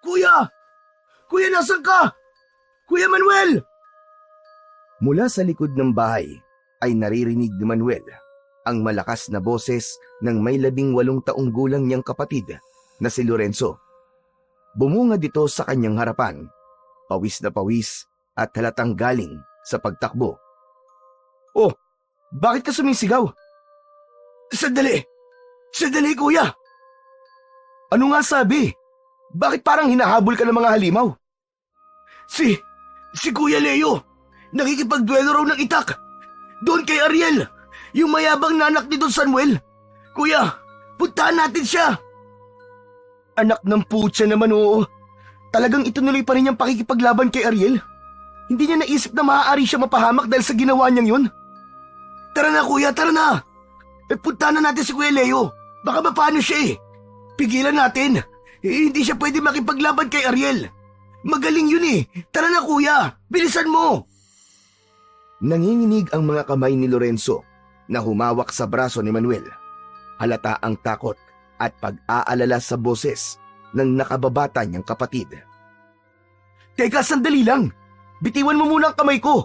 Kuya! Kuya, nasan ka? Kuya Manuel! Mula sa likod ng bahay ay naririnig ni Manuel ang malakas na boses ng may 18 taong gulang niyang kapatid na si Lorenzo. Bumungad ito sa kanyang harapan, pawis na pawis at halatang galing sa pagtakbo. Oh, bakit ka sumisigaw? Sandali! Sandali, kuya! Ano nga sabi? Bakit parang hinahabol ka ng mga halimaw? Si Kuya Leo, nakikipagduelo raw ng itak. Doon kay Ariel, yung mayabang na anak ni Don Samuel. Kuya, puntahan natin siya. Anak ng putya naman, oo. Talagang itunuloy pa rin niyang pakikipaglaban kay Ariel. Hindi niya naisip na maaari siya mapahamak dahil sa ginawa niyang yun. Tara na, kuya, tara na. Puntahan na natin si Kuya Leo. Baka mapaano siya eh. Pigilan natin. Hindi siya pwede makipaglaban kay Ariel. Magaling yun eh. Tara na, kuya. Bilisan mo. Nanginginig ang mga kamay ni Lorenzo na humawak sa braso ni Manuel. Halata ang takot at pag-aalala sa boses ng nakababata niyang kapatid. Teka, sandali lang. Bitiwan mo muna ang kamay ko.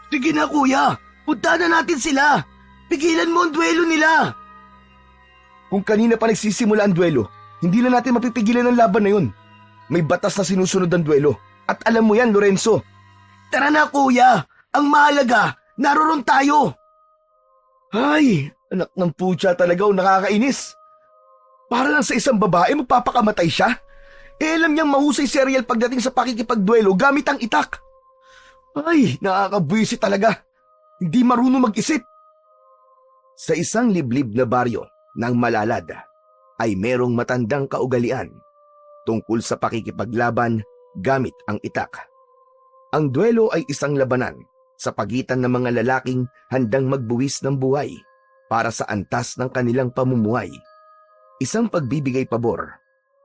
Sige na, kuya. Punta na natin sila. Pigilan mo ang duelo nila. Kung kanina pa nagsisimula ang duelo, hindi na natin mapipigilan ang laban na yun. May batas na sinusunod ang duelo. At alam mo yan, Lorenzo. Tara na, kuya. Ang mahalaga, naroon tayo. Ay, anak ng putya talaga o nakakainis. Para lang sa isang babae, magpapakamatay siya. Alam niyang mahusay si Ariel pagdating sa pakikipagduelo gamit ang itak. Ay, nakakabwisit talaga. Hindi marunong mag-isip. Sa isang liblib na baryo ng Malalad ay merong matandang kaugalian tungkol sa pakikipaglaban gamit ang itak. Ang duelo ay isang labanan sa pagitan ng mga lalaking handang magbuwis ng buhay para sa antas ng kanilang pamumuhay. Isang pagbibigay pabor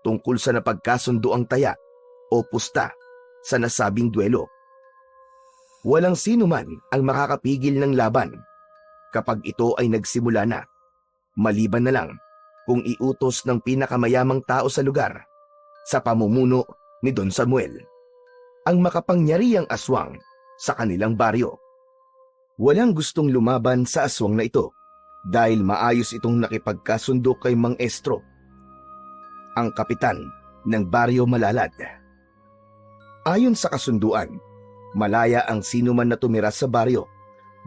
tungkol sa napagkasunduang taya o pusta sa nasabing duelo. Walang sino man ang makakapigil ng laban kapag ito ay nagsimula na, maliban na lang kung iutos ng pinakamayamang tao sa lugar sa pamumuno ni Don Samuel, ang makapangyarihang aswang sa kanilang baryo. Walang gustong lumaban sa aswang na ito dahil maayos itong nakipagkasundo kay Mang Estro, ang kapitan ng baryo Malalad. Ayon sa kasunduan, malaya ang sino man na tumira sa baryo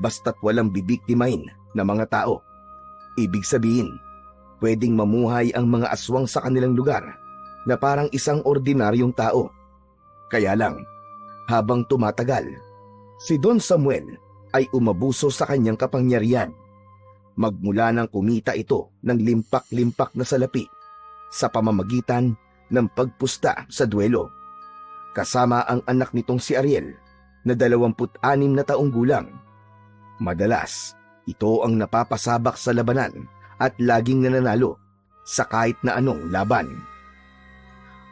basta't walang bibiktimahin na mga tao. Ibig sabihin, pwedeng mamuhay ang mga aswang sa kanilang lugar na parang isang ordinaryong tao. Kaya lang, habang tumatagal, si Don Samuel ay umabuso sa kanyang kapangyarihan. Magmula nang kumita ito ng limpak-limpak na salapi sa pamamagitan ng pagpusta sa duelo. Kasama ang anak nitong si Ariel na 26 na taong gulang. Madalas, ito ang napapasabak sa labanan at laging nananalo sa kahit na anong laban.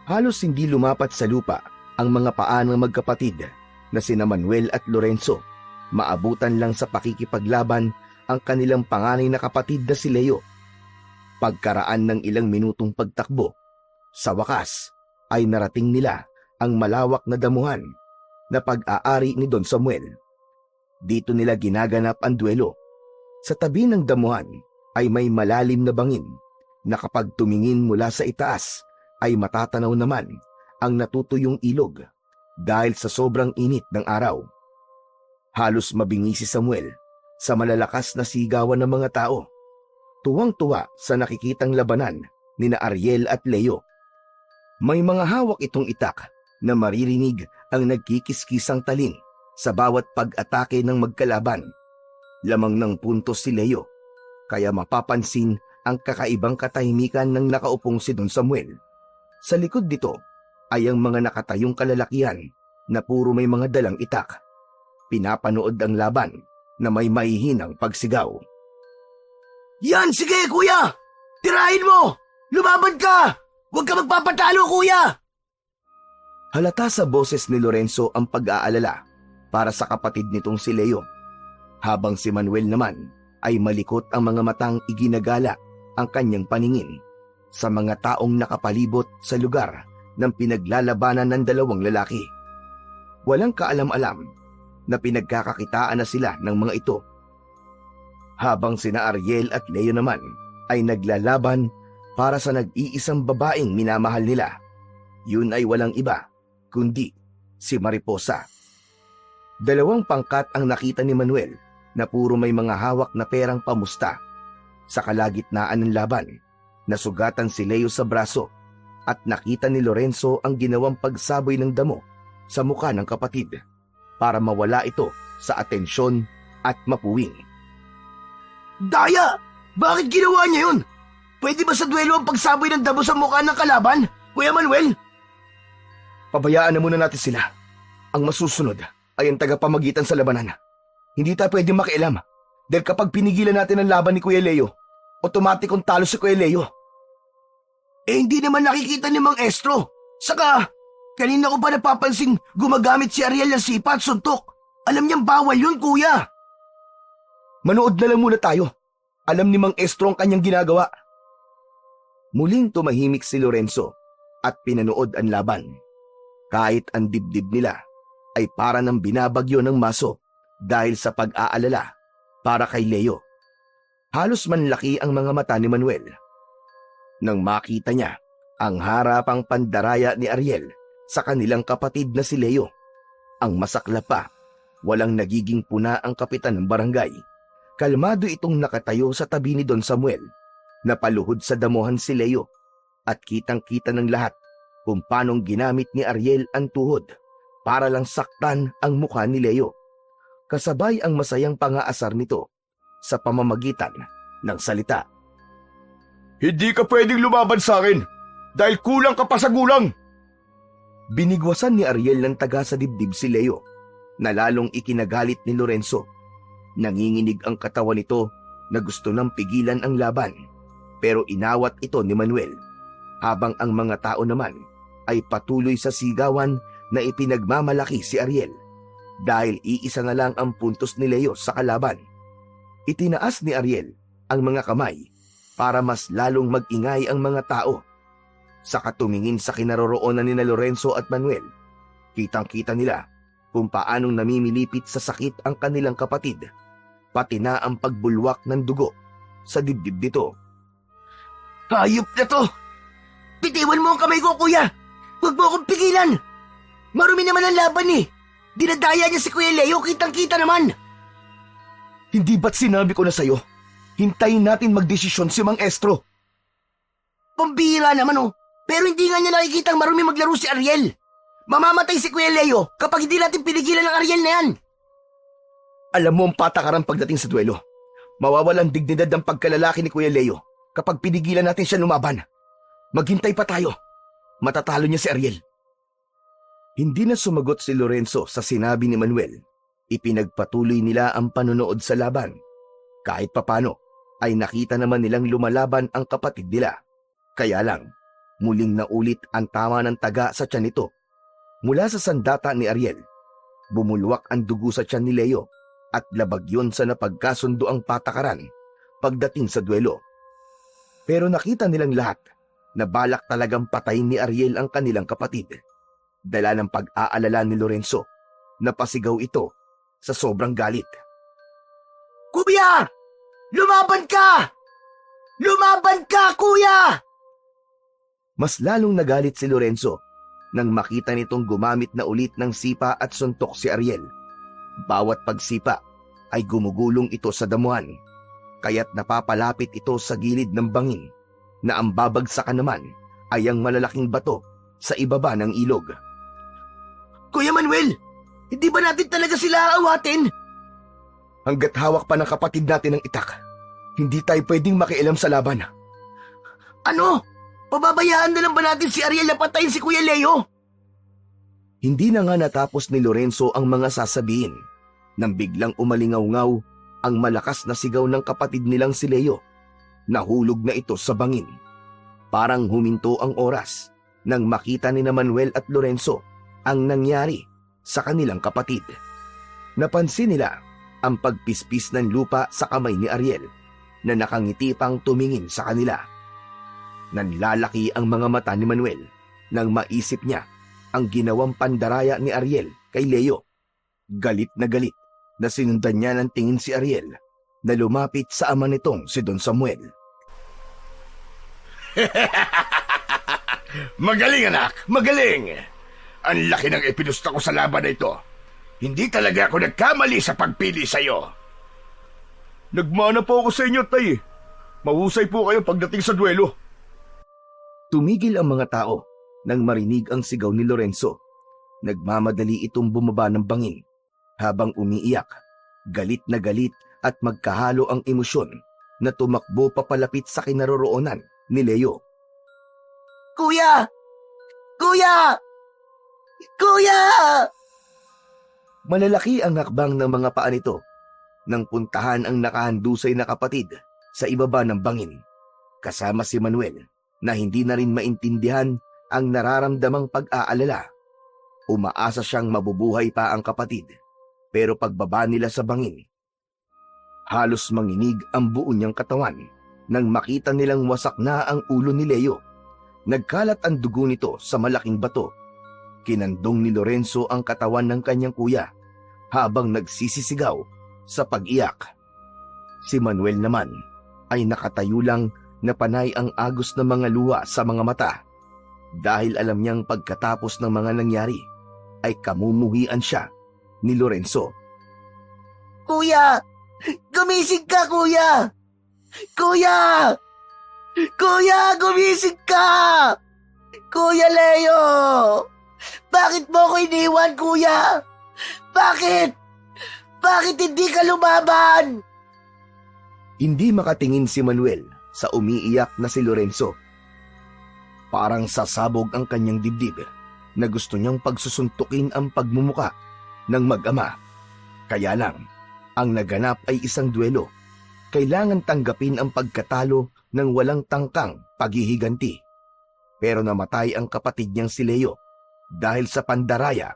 Halos hindi lumapat sa lupa ang mga paa ng magkapatid na sina Manuel at Lorenzo. Maabutan lang sa pakikipaglaban ang kanilang panganay na kapatid na si Leo. Pagkaraan ng ilang minutong pagtakbo, sa wakas ay narating nila ang malawak na damuhan na pag-aari ni Don Samuel. Dito nila ginaganap ang duelo. Sa tabi ng damuhan ay may malalim na bangin na kapag tumingin mula sa itaas ay matatanaw naman ang natutuyong ilog dahil sa sobrang init ng araw. Halos mabingi si Samuel sa malalakas na sigawan ng mga tao. Tuwang-tuwa sa nakikitang labanan ni na Ariel at Leo. May mga hawak itong itak na maririnig ang nagkikiskisang taling sa bawat pag-atake ng magkalaban. Lamang ng puntos si Leo, kaya mapapansin ang kakaibang katahimikan ng nakaupong si Don Samuel. Sa likod dito ay ang mga nakatayong kalalakihan na puro may mga dalang itak. Pinapanood ang laban na may mahihinang pagsigaw. Yan, sige kuya! Tirahin mo! Lumaban ka! Huwag ka magpapatalo, kuya! Halata sa boses ni Lorenzo ang pag-aalala para sa kapatid nitong si Leo, habang si Manuel naman ay malikot ang mga matang iginagala ang kanyang paningin sa mga taong nakapalibot sa lugar ng pinaglalabanan ng dalawang lalaki. Walang kaalam-alam na pinagkakakitaan na sila ng mga ito. Habang sina Ariel at Leo naman ay naglalaban para sa nag-iisang babaeng minamahal nila. Yun ay walang iba kundi si Mariposa. Dalawang pangkat ang nakita ni Manuel na puro may mga hawak na perang pamusta. Sa kalagitnaan ng laban, nasugatan si Leo sa braso at nakita ni Lorenzo ang ginawang pagsaboy ng damo sa mukha ng kapatid para mawala ito sa atensyon at mapuwing. Daya! Bakit ginawa niya yun? Pwede ba sa duelo ang pagsaboy ng damo sa mukha ng kalaban, Kuya Manuel? Pabayaan na muna natin sila. Ang masusunod ay ang tagapamagitan sa labanan. Hindi tayo pwedeng makialam dahil kapag pinigilan natin ang laban ni Kuya Leo, otomatikong talo si Kuya Leo. Hindi naman nakikita ni Mang Estro. Saka, kanina ko pa napapansin gumagamit si Ariel ng sipa at suntok. Alam niyang bawal yun, Kuya. Manood na lang muna tayo. Alam ni Mang Estro ang kanyang ginagawa. Muling tumahimik si Lorenzo at pinanood ang laban. Kahit ang dibdib nila ay para ng binabagyo ng maso dahil sa pag-aalala para kay Leo. Halos manlaki ang mga mata ni Manuel nang makita niya ang harapang pandaraya ni Ariel sa kanilang kapatid na si Leo. Ang masaklap pa, walang nagiging puna ang kapitan ng barangay. Kalmado itong nakatayo sa tabi ni Don Samuel. Napaluhod sa damuhan si Leo at kitang-kita ng lahat kung paanong ginamit ni Ariel ang tuhod para lang saktan ang mukha ni Leo. Kasabay ang masayang pangaasar nito sa pamamagitan ng salita. Hindi ka pwedeng lumaban sa akin dahil kulang ka pa sa gulang! Binigwasan ni Ariel ng taga sa dibdib si Leo na lalong ikinagalit ni Lorenzo. Nanginginig ang katawan nito na gusto nang pigilan ang laban pero inawat ito ni Manuel habang ang mga tao naman ay patuloy sa sigawan na ipinagmamalaki si Ariel dahil iisa na lang ang puntos ni Leo sa kalaban. Itinaas ni Ariel ang mga kamay para mas lalong mag-ingay ang mga tao. Sa katumingin sa kinaroroonan ni Lorenzo at Manuel, kitang-kita nila kung paanong namimilipit sa sakit ang kanilang kapatid, pati na ang pagbulwak ng dugo sa dibdib nito. Hayop na to! Bitiwan mo ang kamay ko, Kuya! Huwag mo akong pigilan! Marumi naman ang laban eh! Dinadaya niya si Kuya Leo, kitang-kita naman! Hindi ba't sinabi ko na sa'yo? Hintayin natin magdesisyon si Mang Estro. Pambihira naman oh! Pero hindi nga niya nakikitang marumi maglaro si Ariel. Mamamatay si Kuya Leo kapag hindi natin pinigilan ng Ariel na yan. Alam mo ang patakaran pagdating sa duelo. Mawawalan dignidad ang pagkalalaki ni Kuya Leo kapag pinigilan natin siya lumaban. Maghintay pa tayo. Matatalo niya si Ariel. Hindi na sumagot si Lorenzo sa sinabi ni Manuel. Ipinagpatuloy nila ang panonood sa laban. Kahit papano ay nakita naman nilang lumalaban ang kapatid nila. Kaya lang, muling naulit ang tama ng taga sa tiyan nito. Mula sa sandata ni Ariel, bumulwak ang dugo sa tiyan ni Leo at labag yun sa napagkasundo ang patakaran pagdating sa duelo. Pero nakita nilang lahat na balak talagang patayin ni Ariel ang kanilang kapatid. Dala ng pag-aalala ni Lorenzo, napasigaw ito sa sobrang galit. Kuya! Lumaban ka! Lumaban ka, Kuya! Mas lalong nagalit si Lorenzo nang makita nitong gumamit na ulit ng sipa at suntok si Ariel. Bawat pagsipa ay gumugulong ito sa damuhan, kaya't napapalapit ito sa gilid ng bangin na ang babagsakan naman ay ang malalaking bato sa ibaba ng ilog. Kuya Manuel, hindi ba natin talaga sila aawatin? Hanggat hawak pa ng kapatid natin ang itak, hindi tayo pwedeng makialam sa laban. Ano? Pababayaan na lang ba natin si Ariel na patayin si Kuya Leo? Hindi na nga natapos ni Lorenzo ang mga sasabihin nang biglang umalingaw-ngaw ang malakas na sigaw ng kapatid nilang si Leo. Nahulog na ito sa bangin. Parang huminto ang oras nang makita ni Manuel at Lorenzo ang nangyari sa kanilang kapatid. Napansin nila ang pagpispis ng lupa sa kamay ni Ariel na nakangiti pang tumingin sa kanila. Nanlalaki ang mga mata ni Manuel nang maisip niya ang ginawang pandaraya ni Ariel kay Leo. Galit na sinundan niya ng tingin si Ariel na lumapit sa ama nitong si Don Samuel. Magaling anak, magaling! Ang laki ng ipinusta ko sa laban na ito. Hindi talaga ako nagkamali sa pagpili sa'yo. Nagmana po ako sa inyo, tay. Mahusay po kayo pagdating sa duelo. Tumigil ang mga tao nang marinig ang sigaw ni Lorenzo. Nagmamadali itong bumaba ng bangin habang umiiyak. Galit na galit at magkahalo ang emosyon na tumakbo papalapit sa kinaroroonan ni Leo. Kuya! Kuya! Kuya! Malalaki ang hakbang ng mga paa nito nang puntahan ang nakahandusay na kapatid sa ibaba ng bangin, kasama si Manuel na hindi na rin maintindihan ang nararamdamang pag-aalala. Umaasa siyang mabubuhay pa ang kapatid, pero pagbaba nila sa bangin, halos manginig ang buo niyang katawan nang makita nilang wasak na ang ulo ni Leo. Nagkalat ang dugo nito sa malaking bato. Kinandong ni Lorenzo ang katawan ng kanyang kuya habang nagsisisigaw sa pag-iyak. Si Manuel naman ay nakatayo lang na panay ang agos ng mga luha sa mga mata dahil alam niyang pagkatapos ng mga nangyari ay kamumuhian siya ni Lorenzo. Kuya! Gumising ka, kuya! Kuya! Kuya, gumising ka! Kuya Leo! Bakit mo ko iniwan, kuya? Bakit? Bakit hindi ka lumaban? Hindi makatingin si Manuel sa umiiyak na si Lorenzo. Parang sasabog ang kanyang dibdib na gusto niyang pagsusuntukin ang pagmumuka ng mag-ama. Kaya lang, ang naganap ay isang duelo. Kailangan tanggapin ang pagkatalo ng walang tangkang paghihiganti. Pero namatay ang kapatid niyang si Leo dahil sa pandaraya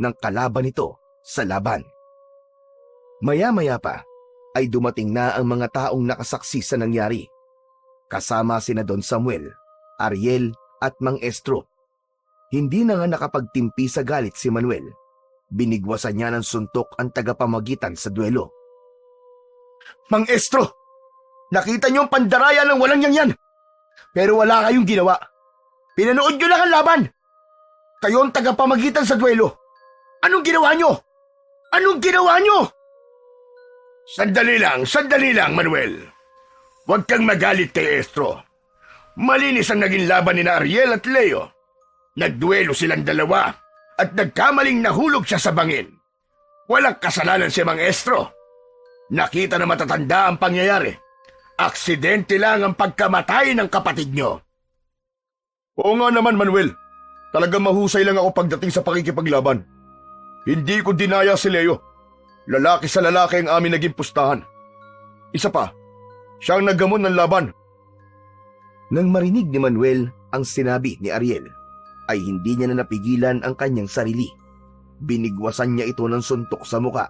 ng kalaban nito sa laban. Maya-maya pa ay dumating na ang mga taong nakasaksi sa nangyari. Kasama sina Don Samuel, Ariel at Mang Estro. Hindi na nga nakapagtimpi sa galit si Manuel. Binigwasan niya ng suntok ang tagapamagitan sa duelo. Mang Estro! Nakita niyo ang pandaraya ng walang yan. Pero wala kayong ginawa. Pinanood niyo lang ang laban. Kayo ang tagapamagitan sa duelo. Anong ginawa niyo? Anong ginawa niyo? Sandali lang, Manuel. Huwag kang magalit kay Estro. Malinis ang naging laban ni Ariel at Leo. Nagduelo silang dalawa at nagkamaling nahulog siya sa bangin. Walang kasalanan si Mang Estro. Nakita na matatanda ang pangyayari. Aksidente lang ang pagkamatay ng kapatid niyo. Oo nga naman, Manuel. Talagang mahusay lang ako pagdating sa pakikipaglaban. Hindi ko dinaya si Leo. Lalaki sa lalaki ang amin naging pustahan. Isa pa, siya ang naggamon ng laban. Nang marinig ni Manuel ang sinabi ni Ariel, ay hindi niya na napigilan ang kanyang sarili. Binigwasan niya ito ng suntok sa muka,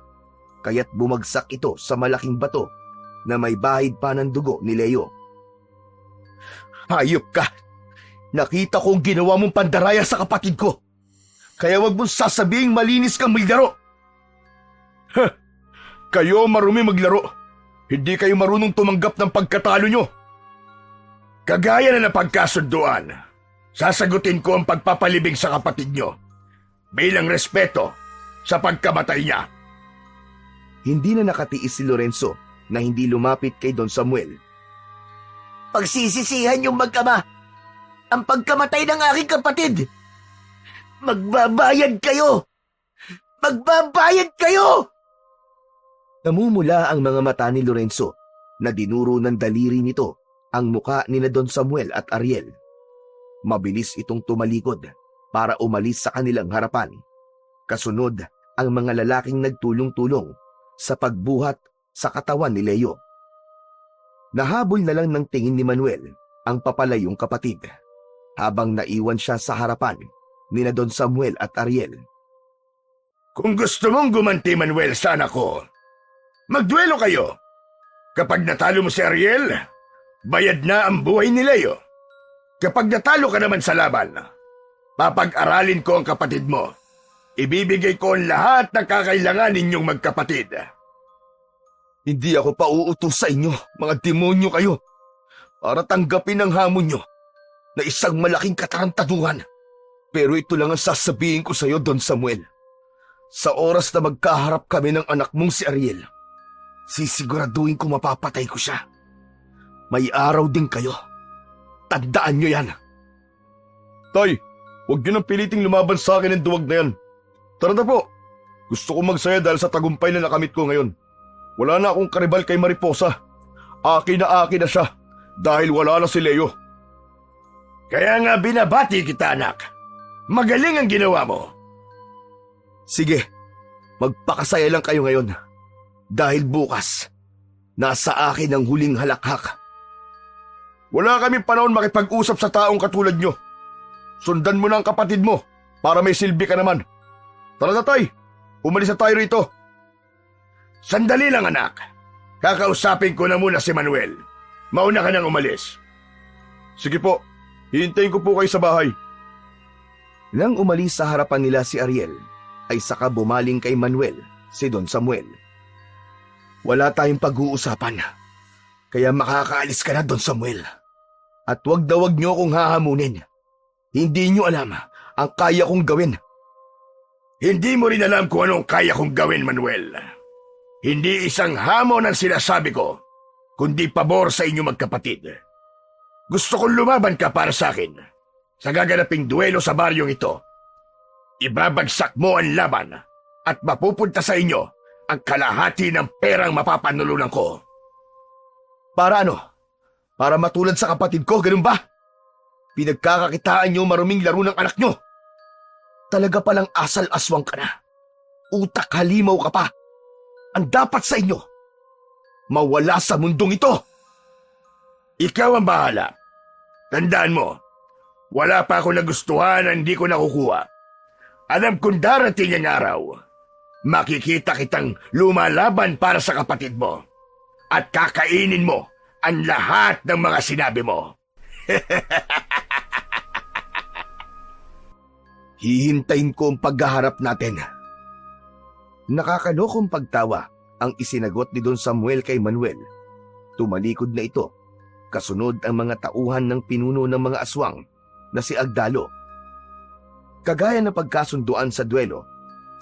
kaya't bumagsak ito sa malaking bato na may bahid pa ng dugo ni Leo. Hayop ka! Nakita ko ang ginawa mong pandaraya sa kapatid ko. Kaya wag mong sasabing malinis kang maglaro. Kayo marumi maglaro. Hindi kayo marunong tumanggap ng pagkatalo nyo. Kagaya na napagkasunduan, sasagutin ko ang pagpapalibing sa kapatid nyo bilang respeto sa pagkamatay niya. Hindi na nakatiis si Lorenzo na hindi lumapit kay Don Samuel. Pagsisisihan yung mag-ama ang pagkamatay ng aking kapatid. Magbabayad kayo! Magbabayad kayo! Namumula ang mga mata ni Lorenzo na dinuro ng daliri nito ang muka ni Don Samuel at Ariel. Mabilis itong tumalikod para umalis sa kanilang harapan. Kasunod ang mga lalaking nagtulong-tulong sa pagbuhat sa katawan ni Leo. Nahabol na lang ng tingin ni Manuel ang papalayong kapatid habang naiwan siya sa harapan ni Don Samuel at Ariel. Kung gusto mong gumanti, Manuel, sa anak ko, magduelo kayo. Kapag natalo mo si Ariel, bayad na ang buhay ni Leo. Kapag natalo ka naman sa laban, Papag-aralin ko ang kapatid mo. Ibibigay ko ang lahat ng kakailangan ninyong magkapatid. Hindi ako pauutos sa inyo, mga demonyo kayo, para tanggapin ang hamon nyo na isang malaking katarantaduhan. Pero ito lang ang sasabihin ko sa iyo, Don Samuel. Sa oras na magkaharap kami ng anak mong si Ariel, sisiguraduhin ko mapapatay ko siya. May araw din kayo. Tandaan nyo yan. Tay, huwag nyo nang piliting lumaban sa akin ng duwag na yan. Tara na po. Gusto ko magsaya dahil sa tagumpay na nakamit ko ngayon. Wala na akong karibal kay Mariposa. Akin na siya dahil wala na si Leo. Kaya nga binabati kita, anak. Magaling ang ginawa mo. Sige, magpakasaya lang kayo ngayon. Dahil bukas, nasa akin ang huling halakhak. Wala kaming panahon makipag-usap sa taong katulad nyo. Sundan mo na ang kapatid mo para may silbi ka naman. Tara na, tay. Umalis na tayo rito. Sandali lang, anak. Kakausapin ko na muna si Manuel. Mauna ka nang umalis. Sige po, hihintayin ko po kayo sa bahay. Nang umalis sa harapan nila si Ariel, ay saka bumaling kay Manuel, si Don Samuel. Wala tayong pag-uusapan, kaya makakaalis ka na, Don Samuel. At wag na wag niyo akong hahamunin. Hindi niyo alam ang kaya kong gawin. Hindi mo rin alam kung anong kaya kong gawin, Manuel. Hindi isang hamon ang sinasabi ko, kundi pabor sa inyo magkapatid. Gusto kong lumaban ka para sa akin. Sa gaganaping duelo sa baryong ito, ibabagsak mo ang laban at mapupunta sa inyo ang kalahati ng perang mapapanulunan ko. Para ano? Para matulad sa kapatid ko, ganun ba? Pinagkakakitaan niyo maruming laro ng anak niyo. Talaga palang asal-aswang ka na. Utak halimaw ka pa. Ang dapat sa inyo, mawala sa mundong ito. Ikaw ang bahala. Tandaan mo, wala pa ako nagustuhan na hindi ko nakukuha. Alam kong darating ang araw, makikita kitang lumalaban para sa kapatid mo at kakainin mo ang lahat ng mga sinabi mo. Hihintayin ko ang paghaharap natin. Nakakalokong pagtawa ang isinagot ni Don Samuel kay Manuel. Tumalikod na ito, kasunod ang mga tauhan ng pinuno ng mga aswang na si Agdalo. Kagaya ng pagkasunduan sa duelo,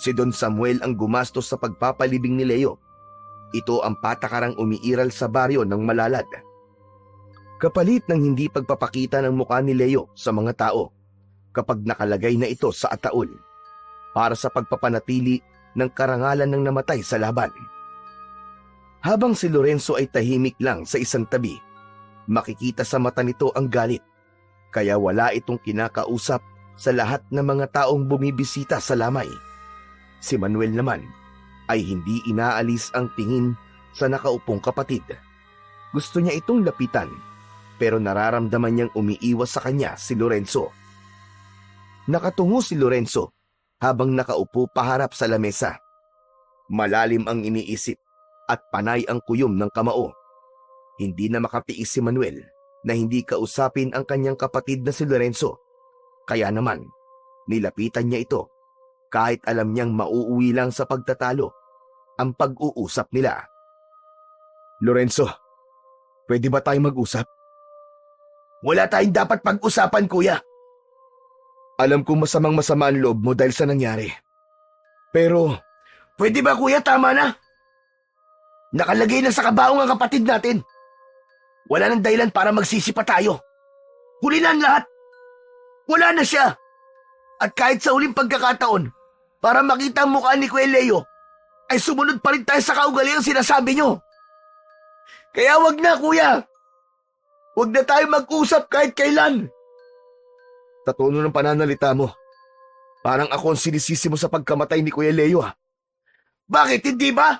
si Don Samuel ang gumastos sa pagpapalibing ni Leo. Ito ang patakarang umiiral sa baryo ng Malalad. Kapalit ng hindi pagpapakita ng mukha ni Leo sa mga tao kapag nakalagay na ito sa ataol para sa pagpapanatili ng karangalan ng namatay sa laban. Habang si Lorenzo ay tahimik lang sa isang tabi, makikita sa mata nito ang galit, kaya wala itong kinakausap sa lahat ng mga taong bumibisita sa lamay. Si Manuel naman ay hindi inaalis ang tingin sa nakaupong kapatid. Gusto niya itong lapitan, pero nararamdaman niyang umiiwas sa kanya si Lorenzo. Nakatungo si Lorenzo habang nakaupo paharap sa lamesa. Malalim ang iniisip at panay ang kuyom ng kamao. Hindi na makatiis si Manuel na hindi kausapin ang kanyang kapatid na si Lorenzo. Kaya naman, nilapitan niya ito kahit alam niyang mauuwi lang sa pagtatalo ang pag-uusap nila. Lorenzo, pwede ba tayong mag-usap? Wala tayong dapat pag-usapan, kuya. Alam kong masamang-masama ang loob mo dahil sa nangyari. Pero, pwede ba, kuya? Tama na. Nakalagay na sa kabaong ang kapatid natin. Wala nang dahilan para magsisi pa tayo. Huli na ang lahat. Wala na siya. At kahit sa uling pagkakataon, para makita ang mukha ni Kuya Leo, ay sumunod pa rin tayo sa kaugaliang sinasabi nyo. Kaya wag na, kuya. Wag na tayo mag-usap kahit kailan. Tatuno ng pananalita mo. Parang ako ang sinisisi mo sa pagkamatay ni Kuya Leo, ha? Bakit, hindi ba?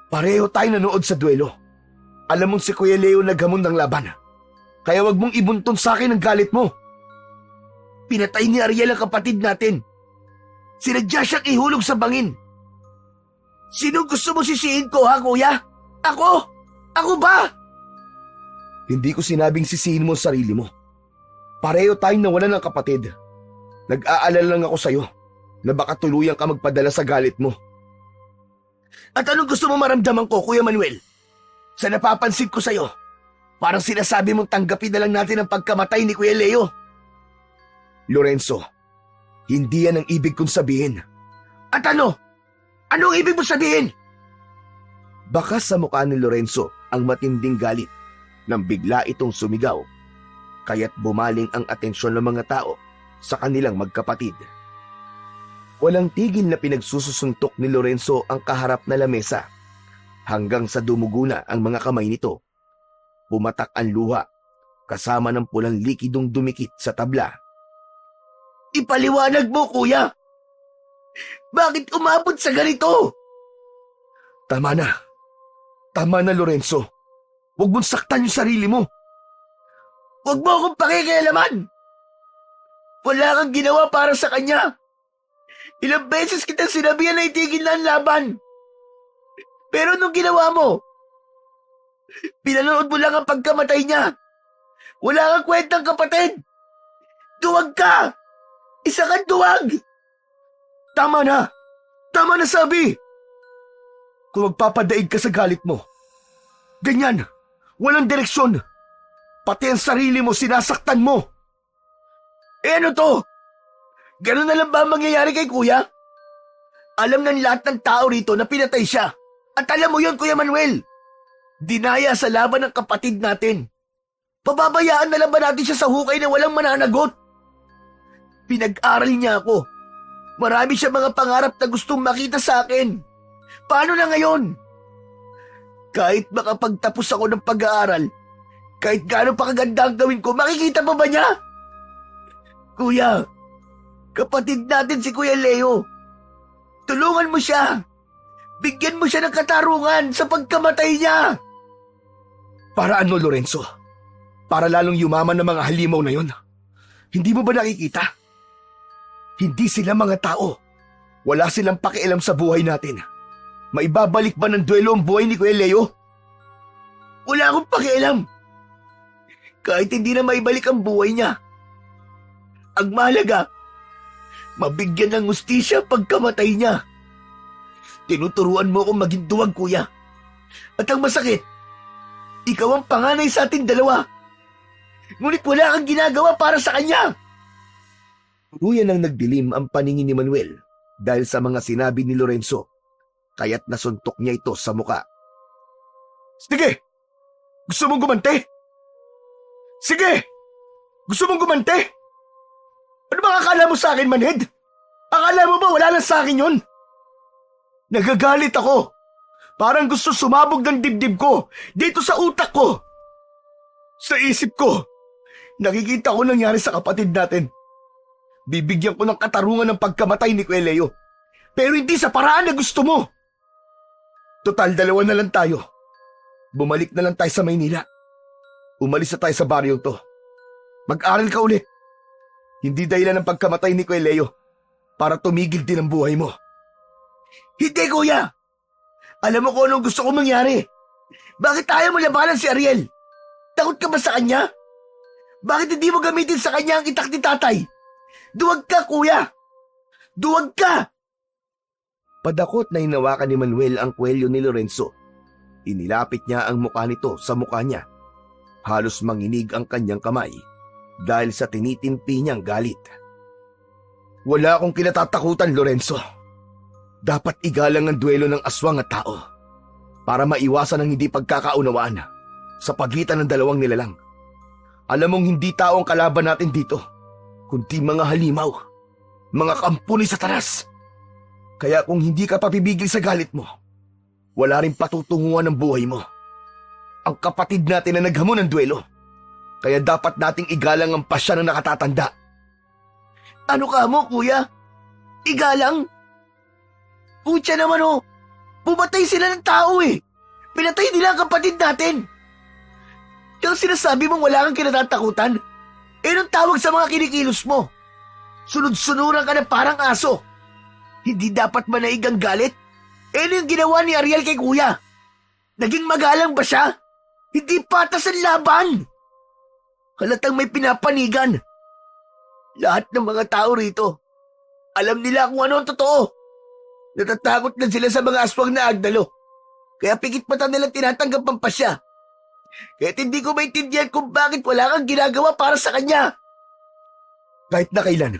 Pareho tayo nanood sa duelo. Alam mong si Kuya Leo naghamon ng laban. Kaya wag mong ibunton sa akin ang galit mo. Pinatay ni Ariel ang kapatid natin. Sinadya siyang ihulog sa bangin. Sino gusto mo sisihin ko, ha, kuya? Ako? Ako ba? Hindi ko sinabing sisihin mo ang sarili mo. Pareho tayong nawalan ng kapatid. Nag-aalala lang ako sa'yo na baka tuluyan ka magpadala sa galit mo. At anong gusto mo maramdaman ko, Kuya Manuel? Sa napapansin ko sa'yo, parang sinasabi mong tanggapin na lang natin ang pagkamatay ni Kuya Leo. Lorenzo, hindi yan ang ibig kong sabihin. At ano? Anong ibig mo sabihin? Baka sa mukha ni Lorenzo ang matinding galit nang bigla itong sumigaw, kaya't bumaling ang atensyon ng mga tao sa kanilang magkapatid. Walang tigil na pinagsususuntok ni Lorenzo ang kaharap na lamesa hanggang sa dumugo na ang mga kamay nito. Pumatak ang luha kasama ng pulang likidong dumikit sa tabla. Ipaliwanag mo, Kuya! Bakit umabot sa ganito? Tama na. Tama na, Lorenzo. Huwag mong saktan yung sarili mo. Huwag mo akong pakikialaman! Wala kang ginawa para sa kanya. Ilang beses kitang sinabihan na itigil na ang laban. Pero nung ginawa mo, pinanood mo lang ang pagkamatay niya. Wala kang kwentang kapatid. Duwag ka! Isa kang duwag! Tama na! Tama na sabi! Kung magpapadaig ka sa galit mo, ganyan, walang direksyon. Pati ang sarili mo sinasaktan mo. Eh ano to? Ganun na lang ba ang mangyayari kay Kuya? Alam ng lahat ng tao rito na pinatay siya. At alam mo yon, Kuya Manuel. Dinaya sa laban ng kapatid natin. Pababayaan na lang ba natin siya sa hukay na walang mananagot? Pinag-aral niya ako. Marami siya mga pangarap na gustong makita sa akin. Paano na ngayon? Kahit makapagtapos ako ng pag-aaral, kahit gaano pa kaganda ang gawin ko, makikita pa ba niya? Kuya, kapatid natin si Kuya Leo. Tulungan mo siya. Bigyan mo siya ng katarungan sa pagkamatay niya. Para ano, Lorenzo? Para lalong yumaman ng mga halimaw na yon. Hindi mo ba nakikita? Hindi sila mga tao. Wala silang pakialam sa buhay natin. Maibabalik ba ng duelo ang buhay ni Kuya Leo? Wala akong pakialam. Kahit hindi na maibalik ang buhay niya. Ang mahalaga, mabigyan ng hustisya pagkamatay niya. Tinuturuan mo akong maging duwag, Kuya. At ang masakit, ikaw ang panganay sa ating dalawa. Ngunit wala kang ginagawa para sa kanya. Tuluyan ang nagdilim ang paningin ni Manuel dahil sa mga sinabi ni Lorenzo, kaya't nasuntok niya ito sa muka. Sige! Gusto mong gumante? Sige! Gusto mong gumante? Ano bang akala mo sa akin, Manhed? Akala mo ba wala lang sa akin yun? Nagagalit ako. Parang gusto sumabog ng dibdib ko dito sa utak ko. Sa isip ko, nakikita ko nangyari sa kapatid natin. Bibigyan ko ng katarungan ng pagkamatay ni Kuya Leo. Pero hindi sa paraan na gusto mo. Total, dalawa na lang tayo. Bumalik na lang tayo sa Maynila. Umalis na tayo sa baryong to. Mag-aral ka ulit. Hindi dahilan ng pagkamatay ni Kuya Leo para tumigil din ang buhay mo. Hindi, Kuya. Alam mo kung anong gusto kong mangyari. Bakit ayaw mo labanan si Ariel? Takot ka ba sa kanya? Bakit hindi mo gamitin sa kanya ang itak ni tatay? Duwag ka, Kuya! Duwag ka! Padakot na hinawakan ni Manuel ang kwelyo ni Lorenzo. Inilapit niya ang mukha nito sa mukha niya. Halos manginig ang kanyang kamay dahil sa tinitimpi niyang galit. Wala akong kinatatakutan, Lorenzo. Dapat igalang ang duelo ng aswang at tao para maiwasan ang hindi pagkakaunawaan sa pagitan ng dalawang nilalang. Alam mong hindi tao ang kalaban natin dito, kundi mga halimaw, mga kampo ni Satanas. Kaya kung hindi ka papibigil sa galit mo, wala rin patutunguhan ng buhay mo. Ang kapatid natin na naghamon ng duelo, kaya dapat nating igalang ang pasya ng nakatatanda. Ano ka mo, Kuya? Igalang? Putya naman oh, pumatay sila ng tao eh. Pinatay nila ang kapatid natin. Yung sinasabi mong wala kang kinatatakutan, eh nung tawag sa mga kinikilos mo. Sunod-sunuran ka na parang aso. Hindi dapat manaig ang galit? Eh ano yung ginawa ni Ariel kay Kuya? Naging magalang ba siya? Hindi patas ang laban. Halatang may pinapanigan. Lahat ng mga tao rito, alam nila kung ano ang totoo. Natatakot na sila sa mga aswang na Agdalo. Kaya pikit mata nilang tinatanggap ang pasya. Kahit hindi ko maintindihan kung bakit wala kang ginagawa para sa kanya. Kahit na kailan,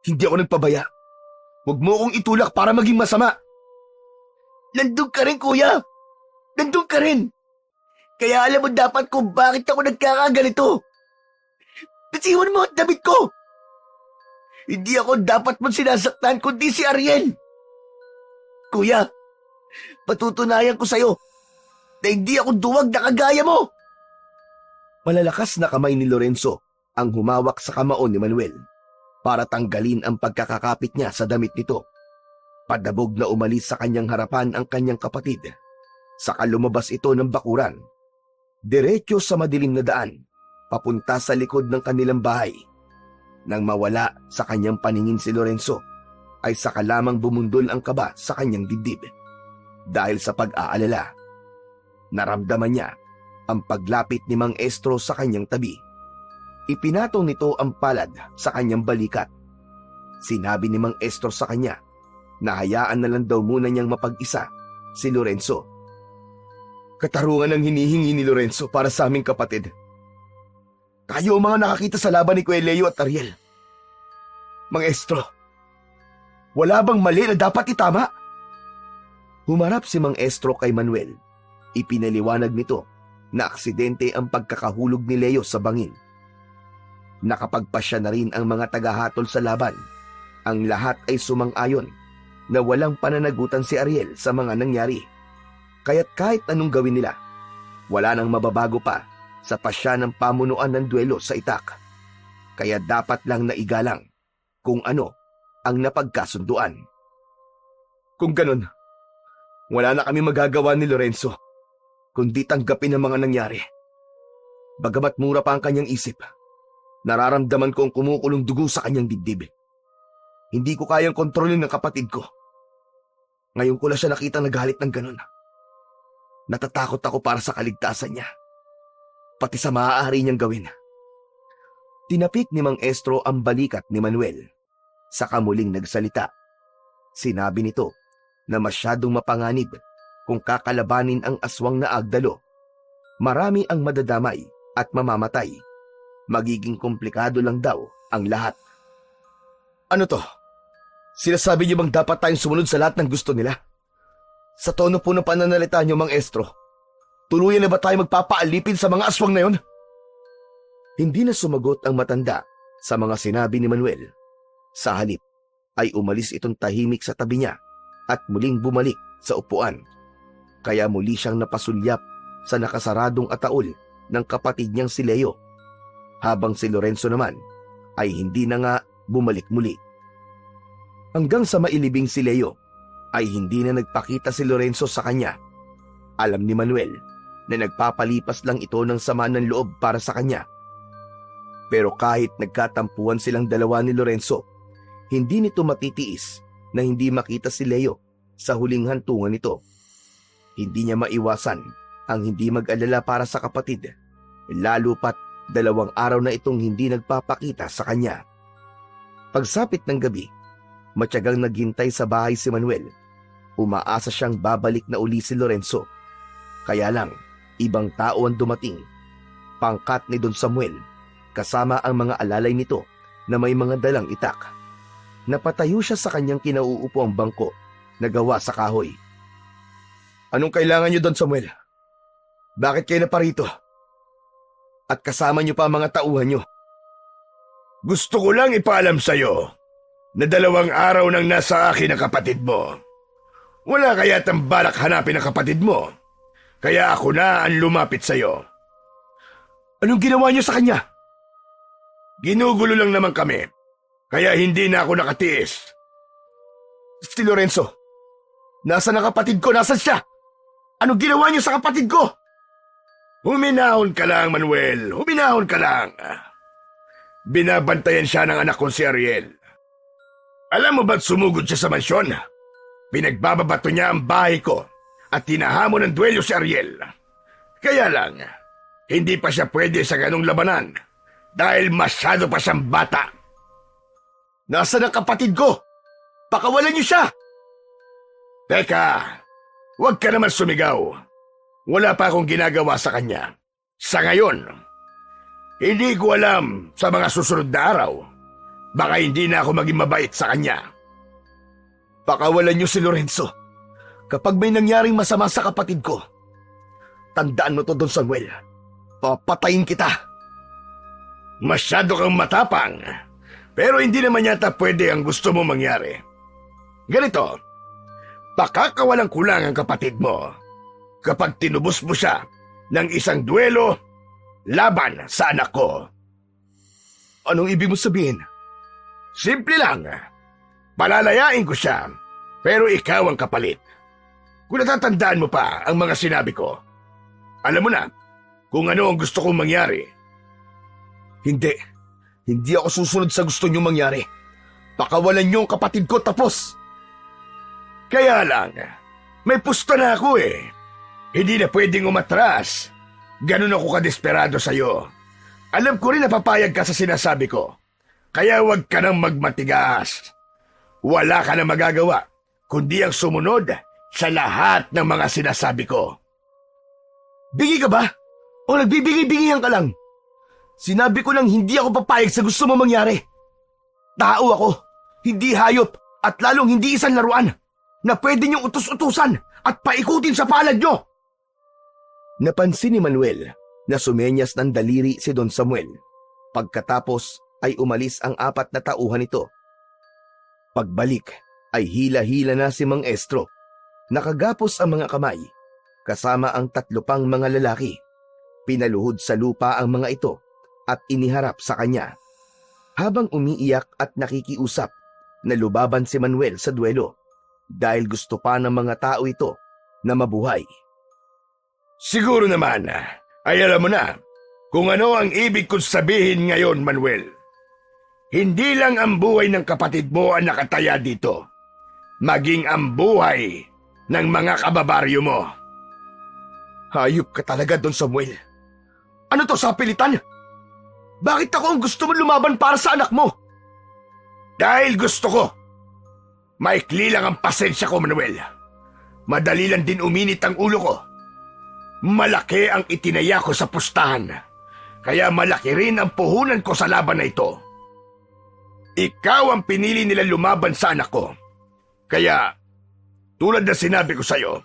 hindi ako nagpabaya. Huwag mo akong itulak para maging masama. Nandun ka rin, kuya. Nandun ka rin. Kaya alam mo dapat kung bakit ako nagkakaganito. Nasiwan mo ang damit ko. Hindi ako dapat mong sinasaktan kundi si Ariel. Kuya, patutunayan ko sa'yo na hindi ako duwag na kagaya mo. Malalakas na kamay ni Lorenzo ang humawak sa kamao ni Manuel para tanggalin ang pagkakakapit niya sa damit nito. Padabog na umalis sa kanyang harapan ang kanyang kapatid. Saka lumabas ito ng bakuran. Diretso sa madilim na daan, papunta sa likod ng kanilang bahay. Nang mawala sa kanyang paningin si Lorenzo, ay saka lamang bumundol ang kaba sa kanyang dibdib. Dahil sa pag-aalala, naramdaman niya ang paglapit ni Mang Estro sa kanyang tabi. Ipinatong nito ang palad sa kanyang balikat. Sinabi ni Mang Estro sa kanya na hayaan na lang daw muna niyang mapag-isa si Lorenzo. Katarungan ang hinihingi ni Lorenzo para sa aming kapatid. Tayo ang mga nakakita sa laban ni Kuya Leo at Ariel. Mang Estro, wala bang mali na dapat itama? Humarap si Mang Estro kay Manuel. Ipinaliwanag nito na aksidente ang pagkakahulog ni Leo sa bangin. Nakapagpasya na rin ang mga tagahatol sa laban. Ang lahat ay sumang-ayon na walang pananagutan si Ariel sa mga nangyari. Kaya't kahit anong gawin nila, wala nang mababago pa sa pasya ng pamunuan ng duelo sa Itak. Kaya dapat lang naigalang kung ano ang napagkasunduan. Kung ganun, wala na kami magagawa ni Lorenzo kundi tanggapin ang mga nangyari. Bagamat mura pa ang kanyang isip, nararamdaman ko ang kumukulong dugo sa kanyang dibdib. Hindi ko kayang kontrolin ng kapatid ko. Ngayon ko lang siya nakita nagalit ng ganun. Natatakot ako para sa kaligtasan niya, pati sa maaari niyang gawin. Tinapik ni Mang Estro ang balikat ni Manuel. Saka muling nagsalita. Sinabi nito na masyadong mapanganib kung kakalabanin ang aswang na Agdalo. Marami ang madadamay at mamamatay. Magiging komplikado lang daw ang lahat. Ano to? Sinasabi niyo bang dapat tayong sumunod sa lahat ng gusto nila? Sa tono po ng pananalita niyo, Mang Estro, tuluyan na ba tayo magpapaalipin sa mga aswang na yon? Hindi na sumagot ang matanda sa mga sinabi ni Manuel. Sa halip ay umalis itong tahimik sa tabi niya at muling bumalik sa upuan. Kaya muli siyang napasulyap sa nakasaradong ataol ng kapatid niyang si Leo, habang si Lorenzo naman ay hindi na nga bumalik muli. Hanggang sa mailibing si Leo ay hindi na nagpakita si Lorenzo sa kanya. Alam ni Manuel na nagpapalipas lang ito ng sama ng loob para sa kanya. Pero kahit nagkatampuan silang dalawa ni Lorenzo, hindi nito matitiis na hindi makita si Leo sa huling hantungan nito. Hindi niya maiwasan ang hindi mag-alala para sa kapatid, lalo pat 2 araw na itong hindi nagpapakita sa kanya. Pagsapit ng gabi, matyagang naghintay sa bahay si Manuel. Umaasa siyang babalik na uli si Lorenzo. Kaya lang, ibang tao ang dumating. Pangkat ni Don Samuel, kasama ang mga alalay nito na may mga dalang itak. Napatayo siya sa kanyang kinauupuang bangko na gawa sa kahoy. Anong kailangan niyo, Don Samuel? Bakit kayo na parito? At kasama niyo pa ang mga tauhan niyo. Gusto ko lang ipaalam sa'yo na 2 araw nang nasa akin ang kapatid mo. Wala kayatang balak hanapin ang kapatid mo. Kaya ako na ang lumapit sa'yo. Anong ginawa niyo sa kanya? Ginugulo lang naman kami. Kaya hindi na ako nakatiis. Si Lorenzo, nasaan ang kapatid ko? Nasaan siya? Anong ginawa niyo sa kapatid ko? Huminahon ka lang, Manuel. Huminahon ka lang. Binabantayan siya ng anak kong si Ariel. Alam mo ba't sumugod siya sa mansyon? Pinagbababato niya ang bahay ko at tinahamon ng duelo si Ariel. Kaya lang, hindi pa siya pwede sa ganong labanan dahil masyado pa siyang bata. Nasaan ang kapatid ko? Pakawalan niyo siya! Teka, huwag ka naman sumigaw. Wala pa akong ginagawa sa kanya. Sa ngayon, hindi ko alam sa mga susunod na araw. Baka hindi na ako maging mabait sa kanya. Pakawalan niyo si Lorenzo. Kapag may nangyaring masama sa kapatid ko, tandaan mo to, Don Samuel. Papatayin kita. Masyado kang matapang. Pero hindi naman yata pwede ang gusto mo mangyari. Ganito, pakakawalang kulang ang kapatid mo kapag tinubos mo siya ng isang duelo laban sa anak ko. Anong ibig mo sabihin? Simple lang. Palalayain ko siya, pero ikaw ang kapalit. Kung natatandaan mo pa ang mga sinabi ko, alam mo na kung ano ang gusto kong mangyari. Hindi. Hindi ako susunod sa gusto niyong mangyari. Pakawalan niyo ang kapatid ko, tapos. Kaya lang, may pusta na ako eh. Hindi na pwedeng umatras. Ganun ako kadesperado sa'yo. Alam ko rin na papayag ka sa sinasabi ko. Kaya huwag ka nang magmatigas. Wala ka na magagawa, kundi ang sumunod sa lahat ng mga sinasabi ko. Bingi ka ba? O nagbibigay-bingihan ka lang? Sinabi ko lang hindi ako papayag sa gusto mo mangyari. Tao ako, hindi hayop, at lalong hindi isang laruan na pwede niyong utos-utusan at paikutin sa palad niyo. Napansin ni Manuel na sumenyas ng daliri si Don Samuel. Pagkatapos ay umalis ang 4 na tauhan nito. Pagbalik ay hila-hila na si Mang Estro. Nakagapos ang mga kamay, kasama ang 3 pang mga lalaki. Pinaluhod sa lupa ang mga ito at iniharap sa kanya. Habang umiiyak at nakikiusap, nalubaban si Manuel sa duelo dahil gusto pa ng mga tao ito na mabuhay. Siguro naman ay alam mo na kung ano ang ibig kong sabihin ngayon, Manuel. Hindi lang ang buhay ng kapatid mo ang nakataya dito, maging ang buhay ng mga kababaryo mo. Hayop ka talaga, Don Samuel. Ano to, sapilitan? Bakit ako ang gusto mo lumaban para sa anak mo? Dahil gusto ko. Maikli lang ang pasensya ko, Manuel. Madali lang din uminit ang ulo ko. Malaki ang itinaya ko sa pustahan, kaya malaki rin ang puhunan ko sa laban na ito. Ikaw ang pinili nila lumaban sa anak ko. Kaya, tulad na sinabi ko sa'yo,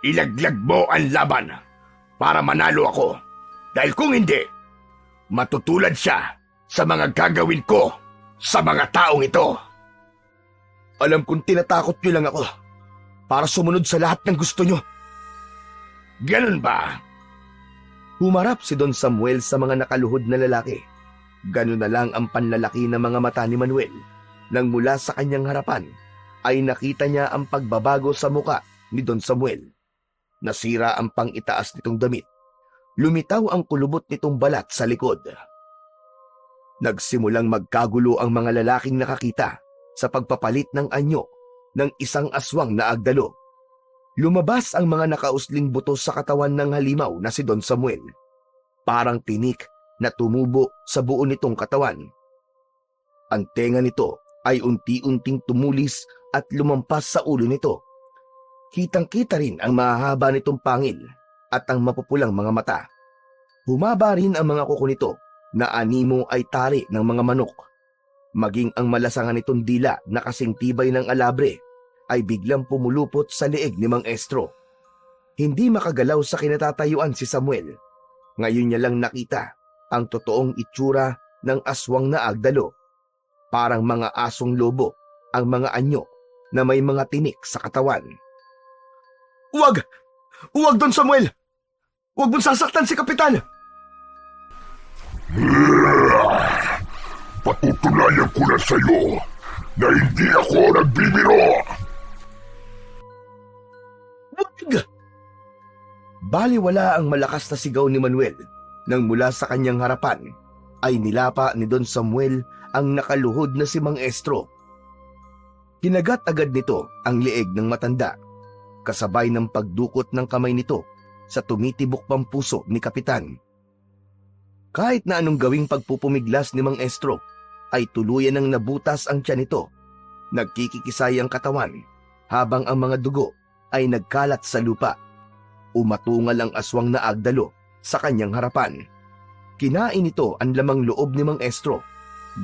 ilaglag mo ang laban para manalo ako. Dahil kung hindi, matutulad siya sa mga gagawin ko sa mga taong ito. Alam kong tinatakot niyo lang ako para sumunod sa lahat ng gusto niyo. Ganun ba? Humarap si Don Samuel sa mga nakaluhod na lalaki. Ganun na lang ang panlalaki ng mga mata ni Manuel. Nang mula sa kanyang harapan, ay nakita niya ang pagbabago sa muka ni Don Samuel. Nasira ang pang-itaas nitong damit. Lumitaw ang kulubot nitong balat sa likod. Nagsimulang magkagulo ang mga lalaking nakakita sa pagpapalit ng anyo ng isang aswang na agdalo. Lumabas ang mga nakausling butos sa katawan ng halimaw na si Don Samuel. Parang tinik na tumubo sa buo nitong katawan. Ang tenga nito ay unti-unting tumulis at lumampas sa ulo nito. Kitang-kita rin ang mahahaba nitong pangil at ang mapupulang mga mata. Humaba rin ang mga kuko nito na animo ay tari ng mga manok. Maging ang malasangan nitong dila na kasing tibay ng alabre ay biglang pumulupot sa leeg ni Mang Estro. Hindi makagalaw sa kinatatayuan si Samuel. Ngayon niya lang nakita ang totoong itsura ng aswang na agdalo. Parang mga asong lobo ang mga anyo na may mga tinik sa katawan. Huwag! Huwag, Don Samuel! Huwag mong sasaktan si Kapitan! Patutunayan ko na sa'yo na hindi ako nagbibiro! Huwag! Baliwala ang malakas na sigaw ni Manuel nang mula sa kanyang harapan ay nilapa ni Don Samuel ang nakaluhod na si Mang Estro. Kinagat agad nito ang leeg ng matanda, kasabay ng pagdukot ng kamay nito sa tumitibok pang puso ni Kapitan. Kahit na anong gawing pagpupumiglas ni Mang Estro, ay tuluyan ng nabutas ang tiyan nito. Nagkikikisay ang katawan habang ang mga dugo ay nagkalat sa lupa. Umatungal ang aswang na agdalo sa kanyang harapan. Kinain ito ang lamang loob ni Mang Estro.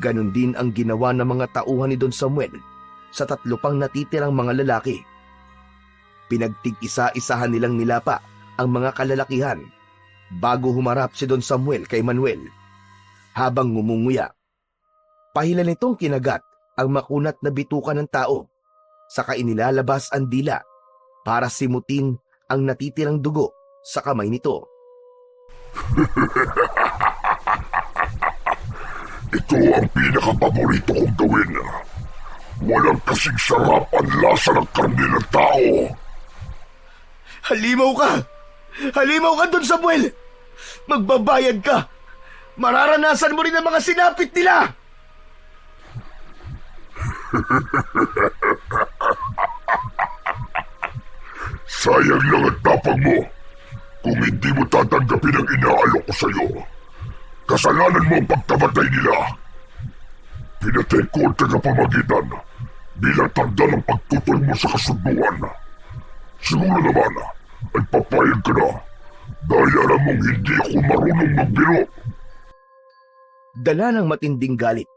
Ganon din ang ginawa ng mga tauhan ni Don Samuel sa 3 pang natitirang mga lalaki. Pinagtig-isa-isahan nilang nilapa ang mga kalalakihan bago humarap si Don Samuel kay Manuel. Habang ngumunguya, pahila nitong kinagat ang makunat na bituka ng tao, saka inilalabas ang dila para simutin ang natitirang dugo sa kamay nito. Ito ang pinakapaborito kong gawin. Walang kasing sarap ang lasa ng karne ng tao. Halimaw ka! Halimaw ka, Don Samuel! Magbabayad ka! Mararanasan mo rin ang mga sinapit nila! Sayang lang ang tapang mo kung hindi mo tatanggapin ang inaalok ko sa'yo. Kasalanan mo ang pagkamatay nila. Pinatay ko ang tagapamagitan bilang tanda ng pagtutol mo sa kasunduan. Siguro naman ay papayag ka na dahil alam mong hindi ako marunong magbiro. Dala ng matinding galit,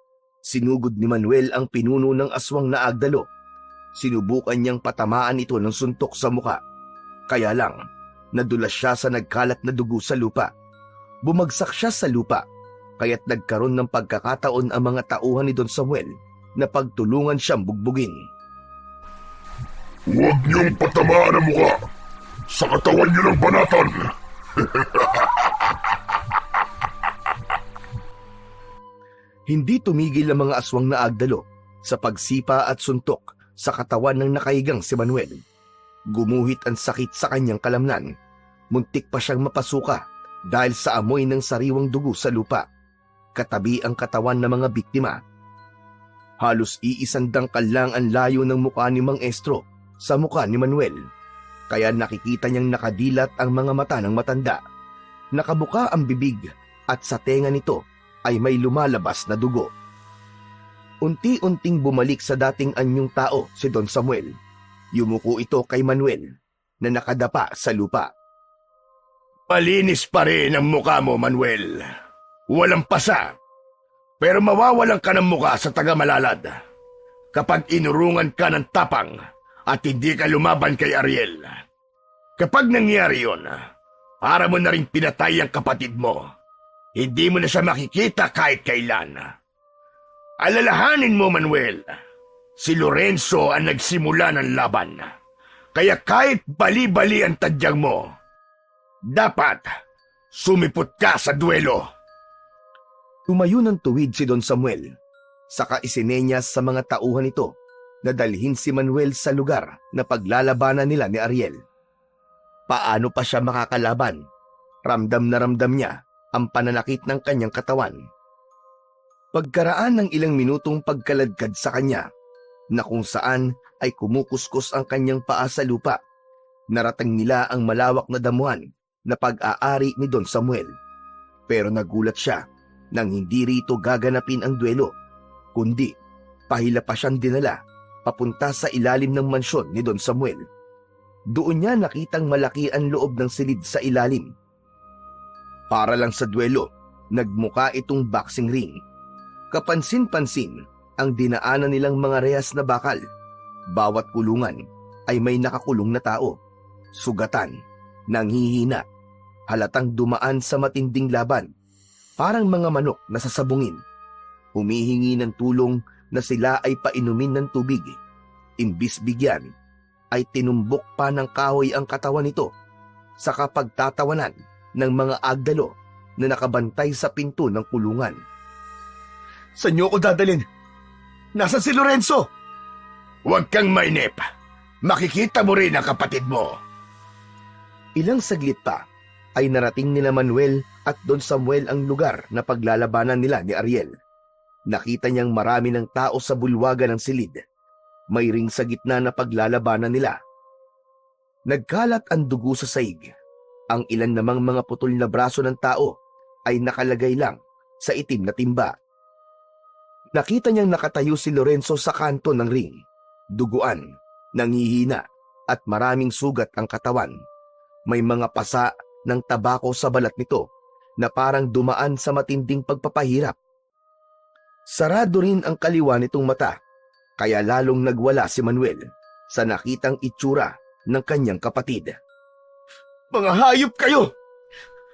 sinugod ni Manuel ang pinuno ng aswang na agdalo. Sinubukan niyang patamaan ito ng suntok sa muka. Kaya lang, nadulas siya sa nagkalat na dugo sa lupa. Bumagsak siya sa lupa, kaya't nagkaroon ng pagkakataon ang mga tauhan ni Don Samuel na pagtulungan siyang bugbugin. Huwag niyong patamaan ang muka sa katawan niyo ng banatan. Hindi tumigil ang mga aswang na agdalo sa pagsipa at suntok sa katawan ng nakahigang si Manuel. Gumuhit ang sakit sa kanyang kalamnan. Muntik pa siyang mapasuka dahil sa amoy ng sariwang dugo sa lupa. Katabi ang katawan ng mga biktima. Halos iisang dangkal lang ang layo ng mukha ni Mang Estro sa mukha ni Manuel. Kaya nakikita niyang nakadilat ang mga mata ng matanda. Nakabuka ang bibig at sa tenga nito ay may lumalabas na dugo. Unti-unting bumalik sa dating anyong tao si Don Samuel. Yumuko ito kay Manuel na nakadapa sa lupa. Malinis pa rin ang mukha mo, Manuel. Walang pasa. Pero mawawalan ka ng mukha sa taga-Malalad kapag inurungan ka ng tapang at hindi ka lumaban kay Ariel. Kapag nangyari yon, para mo na rin pinatay ang kapatid mo. Hindi mo na siya makikita kahit kailan. Alalahanin mo, Manuel, si Lorenzo ang nagsimula ng laban. Kaya kahit bali-bali ang tadyang mo, dapat sumipot ka sa duelo. Tumayo ng tuwid si Don Samuel, saka isinenyas sa mga tauhan nito na dalhin si Manuel sa lugar na paglalabanan nila ni Ariel. Paano pa siya makakalaban? Ramdam na ramdam niya ang pananakit ng kanyang katawan. Pagkaraan ng ilang minutong pagkaladkad sa kanya, na kung saan ay kumukuskus ang kanyang paa sa lupa, narating nila ang malawak na damuhan na pag-aari ni Don Samuel. Pero nagulat siya nang hindi rito gaganapin ang duelo, kundi pahila pa siyang dinala papunta sa ilalim ng mansyon ni Don Samuel. Doon niya nakitang malaki ang loob ng silid sa ilalim. Para lang sa duelo, nagmuka itong boxing ring. Kapansin-pansin ang dinaanan nilang mga rehas na bakal. Bawat kulungan ay may nakakulong na tao. Sugatan, nanghihina, halatang dumaan sa matinding laban. Parang mga manok na sasabungin. Humihingi ng tulong na sila ay painumin ng tubig. Imbis bigyan, ay tinumbok pa ng kahoy ang katawan nito sa kapagtatawanan ng mga agdalo na nakabantay sa pinto ng kulungan. Saan niyo ako dadalhin? Nasaan si Lorenzo? Huwag kang mainip. Makikita mo rin ang kapatid mo. Ilang saglit pa ay narating nila Manuel at Don Samuel ang lugar na paglalabanan nila ni Ariel. Nakita niyang marami ng tao sa bulwagan ng silid. May ring sa gitna na paglalabanan nila. Nagkalat ang dugo sa saig. Ang ilan namang mga putol na braso ng tao ay nakalagay lang sa itim na timba. Nakita niyang nakatayo si Lorenzo sa kanto ng ring. Duguan, nanghihina, at maraming sugat ang katawan. May mga pasa ng tabako sa balat nito na parang dumaan sa matinding pagpapahirap. Sarado rin ang kaliwa nitong mata, kaya lalong nagwala si Manuel sa nakitang itsura ng kanyang kapatid. Mga hayop kayo!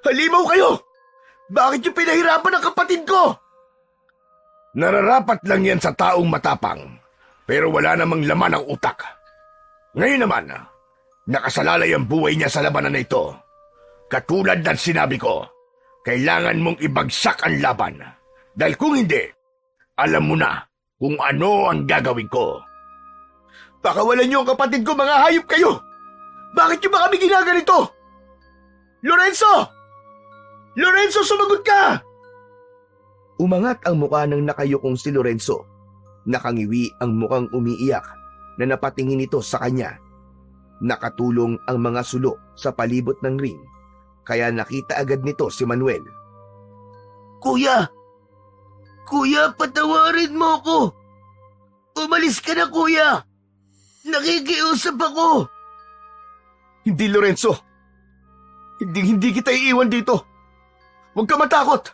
Halimaw kayo! Bakit niyo pinahirapan ang kapatid ko? Nararapat lang yan sa taong matapang, pero wala namang laman ang utak. Ngayon naman, nakasalalay ang buhay niya sa labanan na ito. Katulad ng sinabi ko, kailangan mong ibagsak ang laban. Dahil kung hindi, alam mo na kung ano ang gagawin ko. Pakawalan niyo ang kapatid ko, mga hayop kayo! Bakit niyo ba kami ginaganito? Lorenzo! Lorenzo, sumagot ka! Umangat ang mukha ng nakayukong si Lorenzo. Nakangiwi ang mukhang umiiyak na napatingin ito sa kanya. Nakatulong ang mga sulo sa palibot ng ring, kaya nakita agad nito si Manuel. Kuya! Kuya, patawarin mo ko! Umalis ka na, kuya! Nakikiusap ako! Hindi, Lorenzo. Hindi kita iiwan dito. Huwag ka matakot.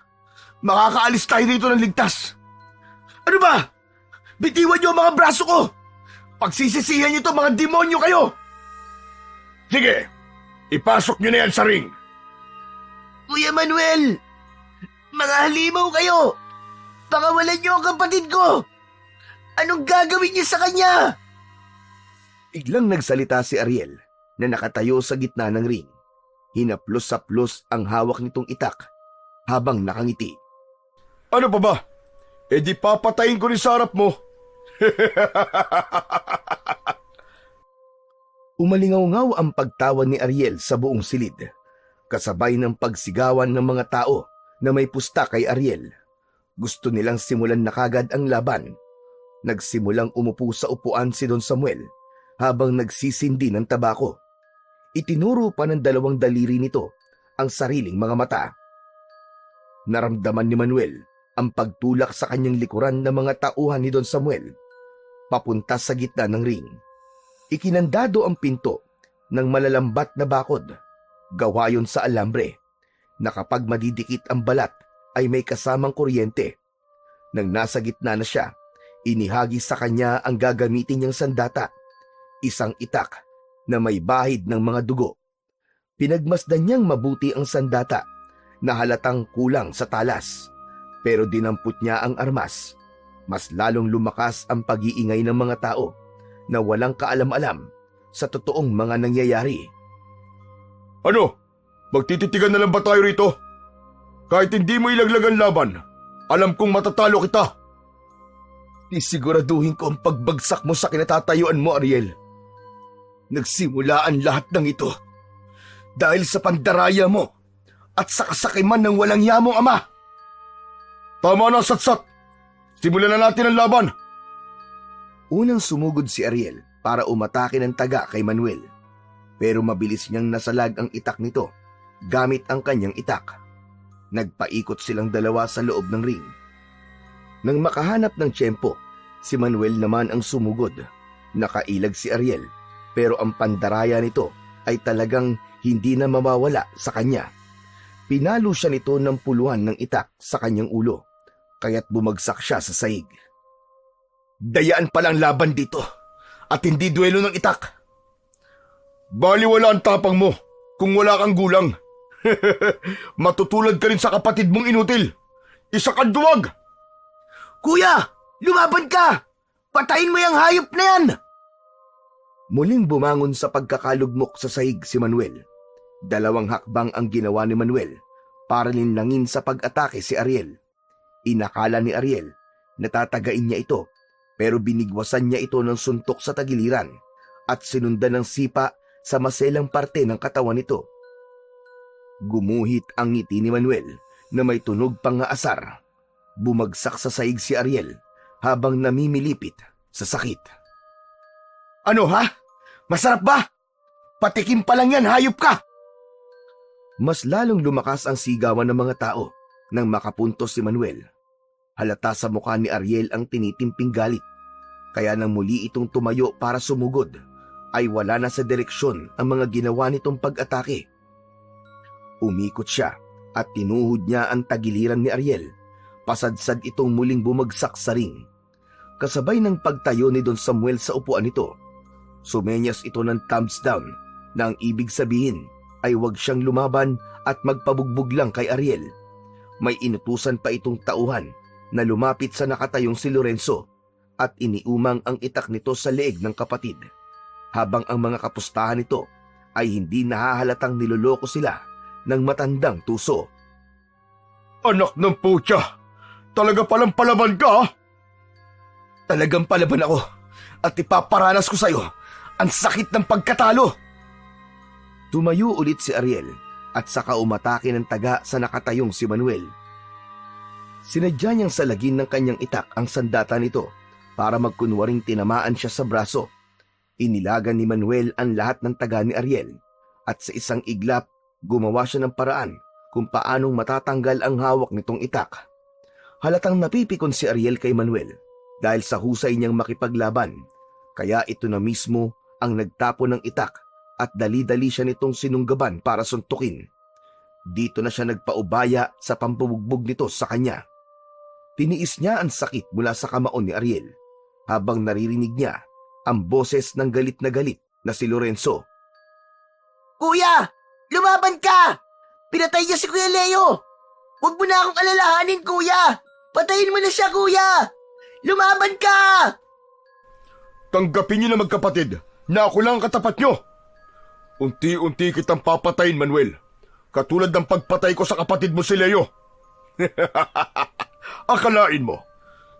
Makakaalis tayo dito ng ligtas. Ano ba? Bitiwan niyo ang mga braso ko! Pagsisisihan niyo to, mga demonyo kayo! Sige, ipasok niyo na yan sa ring. Kuya Manuel! Mga halimaw kayo! Pakawalan niyo ang kapatid ko! Anong gagawin niyo sa kanya? Biglang nagsalita si Ariel na nakatayo sa gitna ng ring. Hinaplos-saplos ang hawak nitong itak habang nakangiti. Ano pa ba? E di papatayin ko rin sa harap mo. Umalingaw-ngaw ang pagtawa ni Ariel sa buong silid, kasabay ng pagsigawan ng mga tao na may pusta kay Ariel. Gusto nilang simulan na kagad ang laban. Nagsimulang umupo sa upuan si Don Samuel habang nagsisindi ng tabako. Itinuro pa ng dalawang daliri nito ang sariling mga mata. Naramdaman ni Manuel ang pagtulak sa kanyang likuran ng mga tauhan ni Don Samuel, papunta sa gitna ng ring. Ikinandado ang pinto ng malalambat na bakod, gawa yon sa alambre, na kapag madidikit ang balat ay may kasamang kuryente. Nang nasa gitna na siya, inihagi sa kanya ang gagamitin niyang sandata, isang itak na may bahid ng mga dugo. Pinagmasdan niyang mabuti ang sandata na halatang kulang sa talas, pero dinampot niya ang armas. Mas lalong lumakas ang pag-iingay ng mga tao na walang kaalam-alam sa totoong mga nangyayari. Ano? Magtititigan na lang ba tayo rito? Kahit hindi mo ilaglag ang laban, alam kong matatalo kita. Isiguraduhin ko ang pagbagsak mo sa kinatatayuan mo, Ariel. Nagsimula ang lahat ng ito dahil sa pandaraya mo at sa kasakiman ng walang yamong ama. Tama na, Satsat. Simulan na natin ang laban. Unang sumugod si Ariel para umatake ng taga kay Manuel, pero mabilis niyang nasalag ang itak nito gamit ang kanyang itak. Nagpaikot silang dalawa sa loob ng ring. Nang makahanap ng tiyempo, si Manuel naman ang sumugod. Nakailag si Ariel, pero ang pandaraya nito ay talagang hindi na mawawala sa kanya. Pinalo siya nito ng puluhan ng itak sa kanyang ulo, kaya't bumagsak siya sa sahig. Dayaan palang laban dito at hindi duelo ng itak. Baliwala ang tapang mo kung wala kang gulang. Matutulad ka rin sa kapatid mong inutil. Isa kang duwag! Kuya! Lumaban ka! Patayin mo yung hayop na yan! Muling bumangon sa pagkakalugmok sa sahig si Manuel. Dalawang hakbang ang ginawa ni Manuel para linlangin sa pag-atake si Ariel. Inakala ni Ariel na tatagain niya ito, pero binigwasan niya ito ng suntok sa tagiliran at sinundan ng sipa sa maselang parte ng katawan nito. Gumuhit ang ngiti ni Manuel na may tunog pang nga asar. Bumagsak sa sahig si Ariel habang namimilipit sa sakit. Ano ha? Masarap ba? Patikim pa lang yan, hayop ka! Mas lalong lumakas ang sigawan ng mga tao nang makapuntos si Manuel. Halata sa mukha ni Ariel ang tinitimping galit. Kaya nang muli itong tumayo para sumugod, ay wala na sa direksyon ang mga ginawa nitong pag-atake. Umikot siya at tinuhod niya ang tagiliran ni Ariel. Pasadsad itong muling bumagsak sa ring. Kasabay ng pagtayo ni Don Samuel sa upuan nito, sumenyas ito ng thumbs down na ang ibig sabihin ay huwag siyang lumaban at magpabugbog lang kay Ariel. May inutusan pa itong tauhan na lumapit sa nakatayong si Lorenzo at iniumang ang itak nito sa leeg ng kapatid, habang ang mga kapustahan nito ay hindi nahahalatang niloloko sila ng matandang tuso. Anak ng putya! Talaga palang palaban ka, ha? Talagang palaban ako at ipaparanas ko sa'yo ang sakit ng pagkatalo. Tumayo ulit si Ariel at saka umatake ng taga sa nakatayong si Manuel. Sinadya niyang salagin ng kanyang itak ang sandata nito para magkunwaring tinamaan siya sa braso. Inilagan ni Manuel ang lahat ng taga ni Ariel at sa isang iglap gumawa siya ng paraan kung paanong matatanggal ang hawak nitong itak. Halatang napipikon si Ariel kay Manuel dahil sa husay niyang makipaglaban, kaya ito na mismo ang nagtapo ng itak at dali-dali siya nitong sinunggaban para suntukin. Dito na siya nagpaubaya sa pampubugbog nito sa kanya. Tiniis niya ang sakit mula sa kamaon ni Ariel habang naririnig niya ang boses ng galit na si Lorenzo. Kuya! Lumaban ka! Pinatay niya si Kuya Leo! Huwag mo na akong alalahanin, kuya! Patayin mo na siya, kuya! Lumaban ka! Tanggapin niyo na magkapatid na ako lang ang katapat niyo. Unti-unti kitang papatayin, Manuel. Katulad ng pagpatay ko sa kapatid mo si Leo. Akalain mo,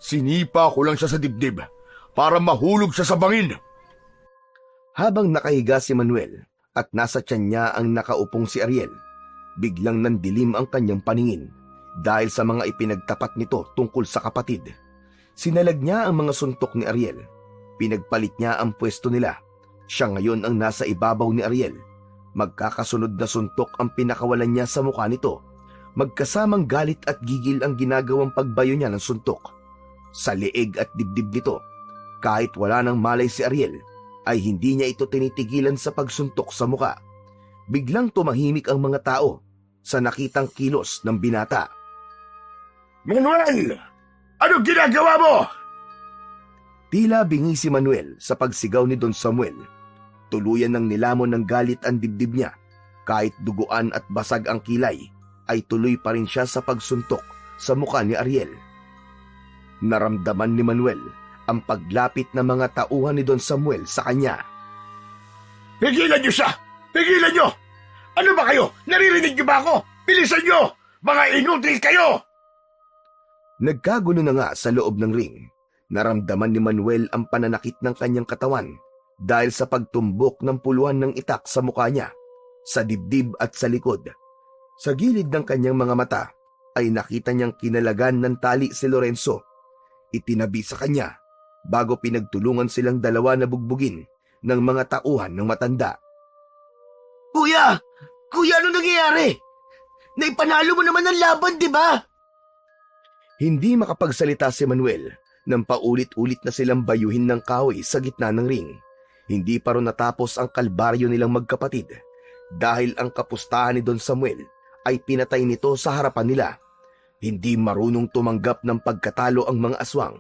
sinipa ko lang siya sa dibdib para mahulog siya sa bangin. Habang nakahiga si Manuel at nasa tiyan niya ang nakaupong si Ariel, biglang nandilim ang kanyang paningin dahil sa mga ipinagtapat nito tungkol sa kapatid. Sinalag niya ang mga suntok ni Ariel. Pinagpalit niya ang pwesto nila. Siya ngayon ang nasa ibabaw ni Ariel. Magkakasunod na suntok ang pinakawalan niya sa mukha nito. Magkasamang galit at gigil ang ginagawang pagbayo niya ng suntok. Sa leeg at dibdib nito, kahit wala nang malay si Ariel, ay hindi niya ito tinitigilan sa pagsuntok sa mukha. Biglang tumahimik ang mga tao sa nakitang kilos ng binata. Manuel! Ano ginagawa mo? Tila bingi si Manuel sa pagsigaw ni Don Samuel. Tuluyan ng nilamon ng galit ang dibdib niya. Kahit duguan at basag ang kilay, ay tuloy pa rin siya sa pagsuntok sa mukha ni Ariel. Naramdaman ni Manuel ang paglapit ng mga tauhan ni Don Samuel sa kanya. Pigilan niyo siya! Pigilan niyo! Ano ba kayo? Naririnig niyo ba ako? Bilisan niyo! Mga inutil kayo! Nagkagulo na nga sa loob ng ring. Naramdaman ni Manuel ang pananakit ng kanyang katawan dahil sa pagtumbok ng puluhan ng itak sa mukha niya, sa dibdib at sa likod. Sa gilid ng kanyang mga mata ay nakita niyang kinalagan ng tali si Lorenzo. Itinabi sa kanya bago pinagtulungan silang dalawa na bugbugin ng mga tauhan ng matanda. Kuya! Kuya, ano nangyayari? Naipanalo mo naman ang laban, di ba? Hindi makapagsalita si Manuel nang paulit-ulit na silang bayuhin ng kahoy sa gitna ng ring. Hindi pa rin natapos ang kalbaryo nilang magkapatid dahil ang kapustahan ni Don Samuel ay pinatay nito sa harapan nila. Hindi marunong tumanggap ng pagkatalo ang mga aswang.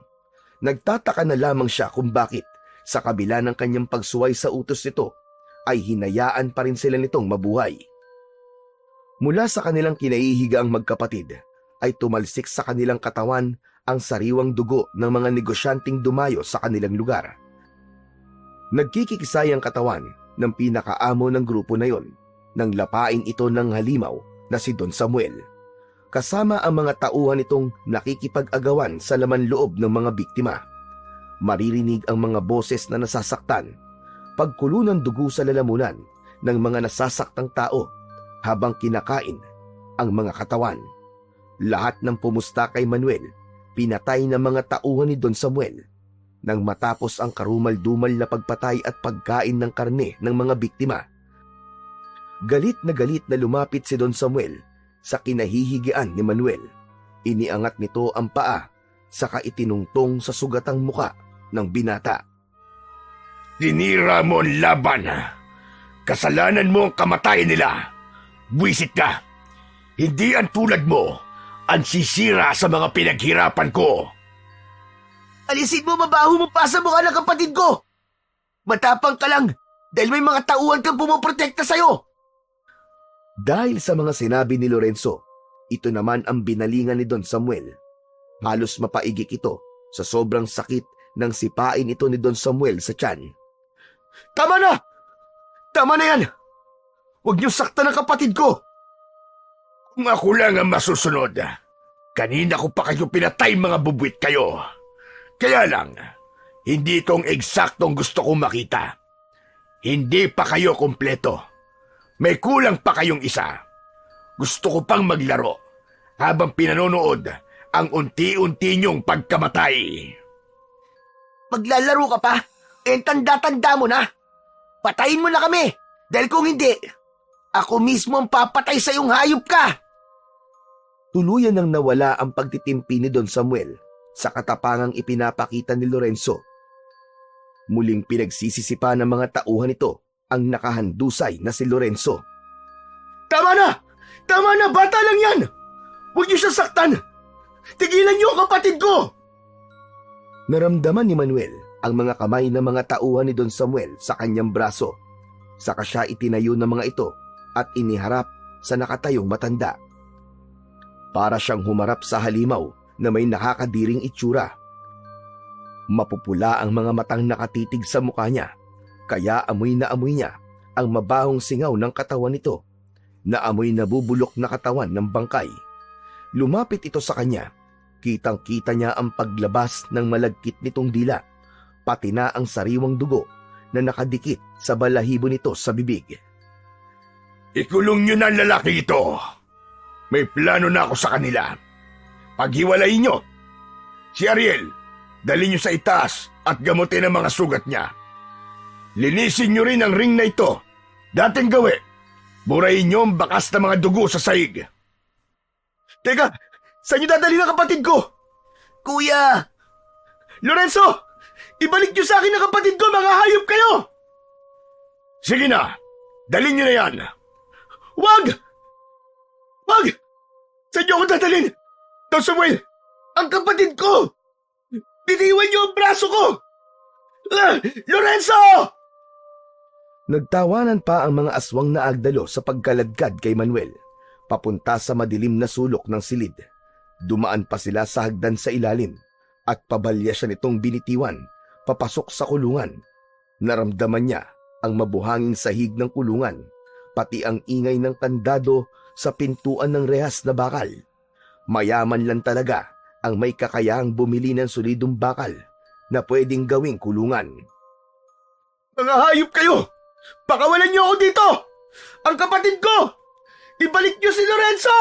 Nagtataka na lamang siya kung bakit sa kabila ng kanyang pagsuway sa utos nito ay hinayaan pa rin sila nitong mabuhay. Mula sa kanilang kinaihiga ang magkapatid ay tumalsik sa kanilang katawan ang sariwang dugo ng mga negosyanteng dumayo sa kanilang lugar. Nagkikikisay ang katawan ng pinakaamo ng grupo na yon nang lapain ito ng halimaw na si Don Samuel. Kasama ang mga tauhan nitong nakikipag-agawan sa laman loob ng mga biktima. Maririnig ang mga boses na nasasaktan, pagkulo ng dugo sa lalamunan ng mga nasasaktang tao habang kinakain ang mga katawan. Lahat ng pumusta kay Manuel, pinatay ng mga tauhan ni Don Samuel. Nang matapos ang karumal-dumal na pagpatay at pagkain ng karne ng mga biktima, galit na lumapit si Don Samuel sa kinahihigian ni Manuel. Iniangat nito ang paa saka itinungtong sa sugatang muka ng binata. Tinira mo ang laban. Kasalanan mo ang kamatayan nila. Buwisit ka. Hindi ang tulad mo ang sisira sa mga pinaghirapan ko. Alisin mo mabaho mo pa sa mukha ng kapatid ko! Matapang ka lang dahil may mga tauhan kang pumoprotekta sa'yo! Dahil sa mga sinabi ni Lorenzo, ito naman ang binalingan ni Don Samuel. Halos mapaigik ito sa sobrang sakit ng sipain ito ni Don Samuel sa tiyan. Tama na! Tama na yan! Huwag niyo saktan ang kapatid ko! Kung ako lang ang masusunod, kanina ko pa kayo pinatay mga bubwit kayo. Kaya lang, hindi itong eksaktong gusto kong makita. Hindi pa kayo kompleto. May kulang pa kayong isa. Gusto ko pang maglaro habang pinanonood ang unti-unti niyong pagkamatay. Maglalaro ka pa? Tanda-tanda mo na! Patayin mo na kami! Dahil kung hindi, ako mismo ang papatay sa iyong hayop ka! Tuluyan nang nawala ang pagtitimpi ni Don Samuel sa katapangang ipinapakita ni Lorenzo. Muling pinagsisisipa ng mga tauhan nito ang nakahandusay na si Lorenzo. Tama na! Tama na! Bata lang yan! Huwag niyo siya saktan! Tigilan niyo ang kapatid ko! Naramdaman ni Manuel ang mga kamay ng mga tauhan ni Don Samuel sa kanyang braso. Saka siya itinayo ng mga ito at iniharap sa nakatayong matanda. Para siyang humarap sa halimaw na may nakakadiring itsura. Mapupula ang mga matang nakatitig sa mukha niya, kaya amoy na amoy niya ang mabahong singaw ng katawan nito, na amoy nabubulok na katawan ng bangkay. Lumapit ito sa kanya, kitang-kita niya ang paglabas ng malagkit nitong dila, pati na ang sariwang dugo na nakadikit sa balahibo nito sa bibig. Ikulong niyo na ang lalaki ito. May plano na ako sa kanila. Paghiwalayin niyo. Si Ariel, dali niyo sa itaas at gamutin ang mga sugat niya. Linisin niyo rin ang ring na ito. Dating gawi, burahin niyo ang bakas na mga dugo sa saig. Teka! Saan niyo dadalhin ang kapatid ko? Kuya! Lorenzo! Ibalik niyo sa akin ang kapatid ko, mga hayop kayo! Sige na, dalhin niyo na yan. Wag! Wag! Saan niyo ako dadalhin? Don Samuel! Ang kapatid ko! Bitiwan niyo ang braso ko! Lorenzo! Nagtawanan pa ang mga aswang na agdalo sa pagkaladkad kay Manuel, papunta sa madilim na sulok ng silid. Dumaan pa sila sa hagdan sa ilalim at pabalya siya nitong binitiwan papasok sa kulungan. Naramdaman niya ang mabuhanging sahig ng kulungan, pati ang ingay ng kandado sa pintuan ng rehas na bakal. Mayaman lang talaga ang may kakayahang bumili ng solidong bakal na pwedeng gawing kulungan. Mga hayop kayo! Pakawalan niyo ako dito! Ang kapatid ko! Ibalik niyo si Lorenzo!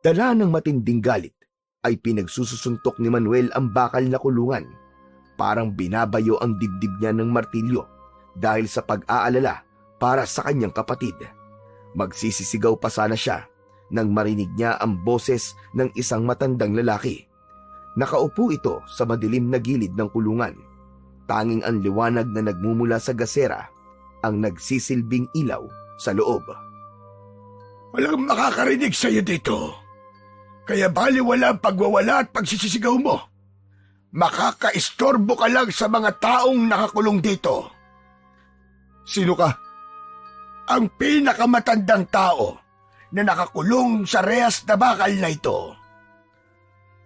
Dala ng matinding galit ay pinagsususuntok ni Manuel ang bakal na kulungan. Parang binabayo ang dibdib niya ng martilyo dahil sa pag-aalala para sa kanyang kapatid. Magsisisigaw pa sana siya nang marinig niya ang boses ng isang matandang lalaki. Nakaupo ito sa madilim na gilid ng kulungan. Tanging ang liwanag na nagmumula sa gasera ang nagsisilbing ilaw sa loob. Walang makakarinig sa iyo dito. Kaya baliwala ang pagwawala at pagsisisigaw mo. Makakaistorbo ka lang sa mga taong nakakulong dito. Sino ka? Ang pinakamatandang tao na nakakulong sa rehas na bakal na ito.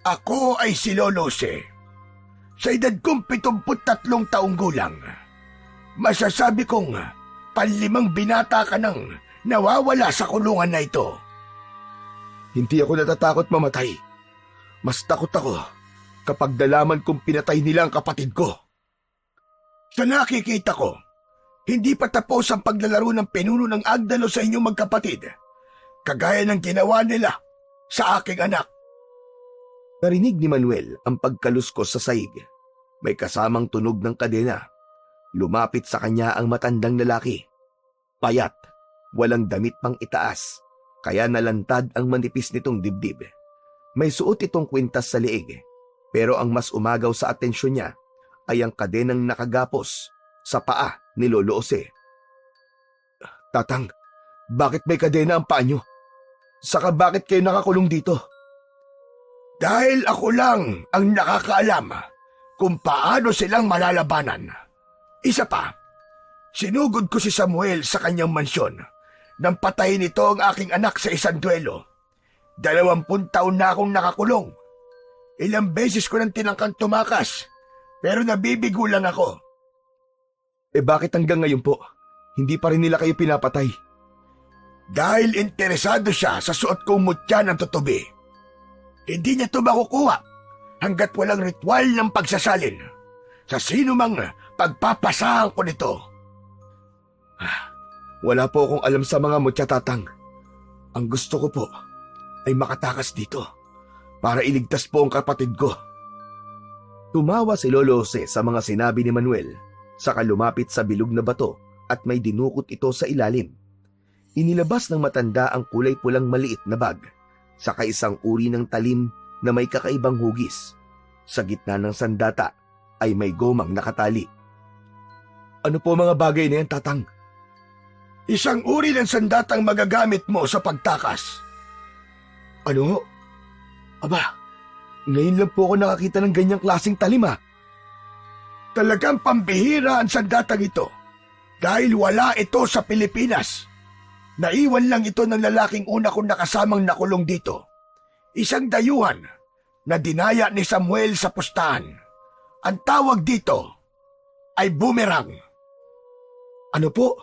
Ako ay si Lolose. Sa edad kong 73 taong gulang, masasabi kong panlimang binata ka nang nawawala sa kulungan na ito. Hindi ako natatakot mamatay. Mas takot ako kapag nalaman kong pinatay nila ang kapatid ko. Sa nakikita ko, hindi pa tapos ang paglalaro ng pinuno ng Agdalo sa inyong magkapatid, kagaya ng ginawa nila sa aking anak. Narinig ni Manuel ang pagkaluskos sa saig. May kasamang tunog ng kadena. Lumapit sa kanya ang matandang lalaki. Payat, walang damit pang itaas, kaya nalantad ang manipis nitong dibdib. May suot itong kwintas sa leeg Pero ang mas umagaw sa atensyon niya ay ang kadenang nakagapos sa paa ni Lolo Jose. Tatang, bakit may kadena ang paa niyo? Saka bakit kayo nakakulong dito? Dahil ako lang ang nakakaalam kung paano silang malalabanan. Isa pa, sinugod ko si Samuel sa kanyang mansyon nang patayin nito ang aking anak sa isang duelo. 20 taon na akong nakakulong. Ilang beses ko nang tinangkang tumakas, pero nabibigo lang ako. Bakit hanggang ngayon po, hindi pa rin nila kayo pinapatay? Dahil interesado siya sa suot kong mutya ng tutubi. Hindi niya ito makukuha hanggat walang ritual ng pagsasalin sa sino mang pagpapasahan ko nito. Wala po akong alam sa mga mutya, Tatang. Ang gusto ko po ay makatakas dito para iligtas po ang kapatid ko. Tumawa si Lolo Jose sa mga sinabi ni Manuel, saka lumapit sa bilog na bato at may dinukot ito sa ilalim. Inilabas ng matanda ang kulay pulang maliit na bag, saka isang uri ng talim na may kakaibang hugis. Sa gitna ng sandata ay may gomang nakatali. Ano po mga bagay na yan, Tatang? Isang uri ng sandatang magagamit mo sa pagtakas. Ano? Aba, ngayon lang po ako nakakita ng ganyang klaseng talim. Talagang pambihira ang sandatang ito dahil wala ito sa Pilipinas. Naiwan lang ito ng lalaking una kong nakasamang nakulong dito. Isang dayuhan na dinaya ni Samuel sa pustahan. Ang tawag dito ay boomerang. Ano po?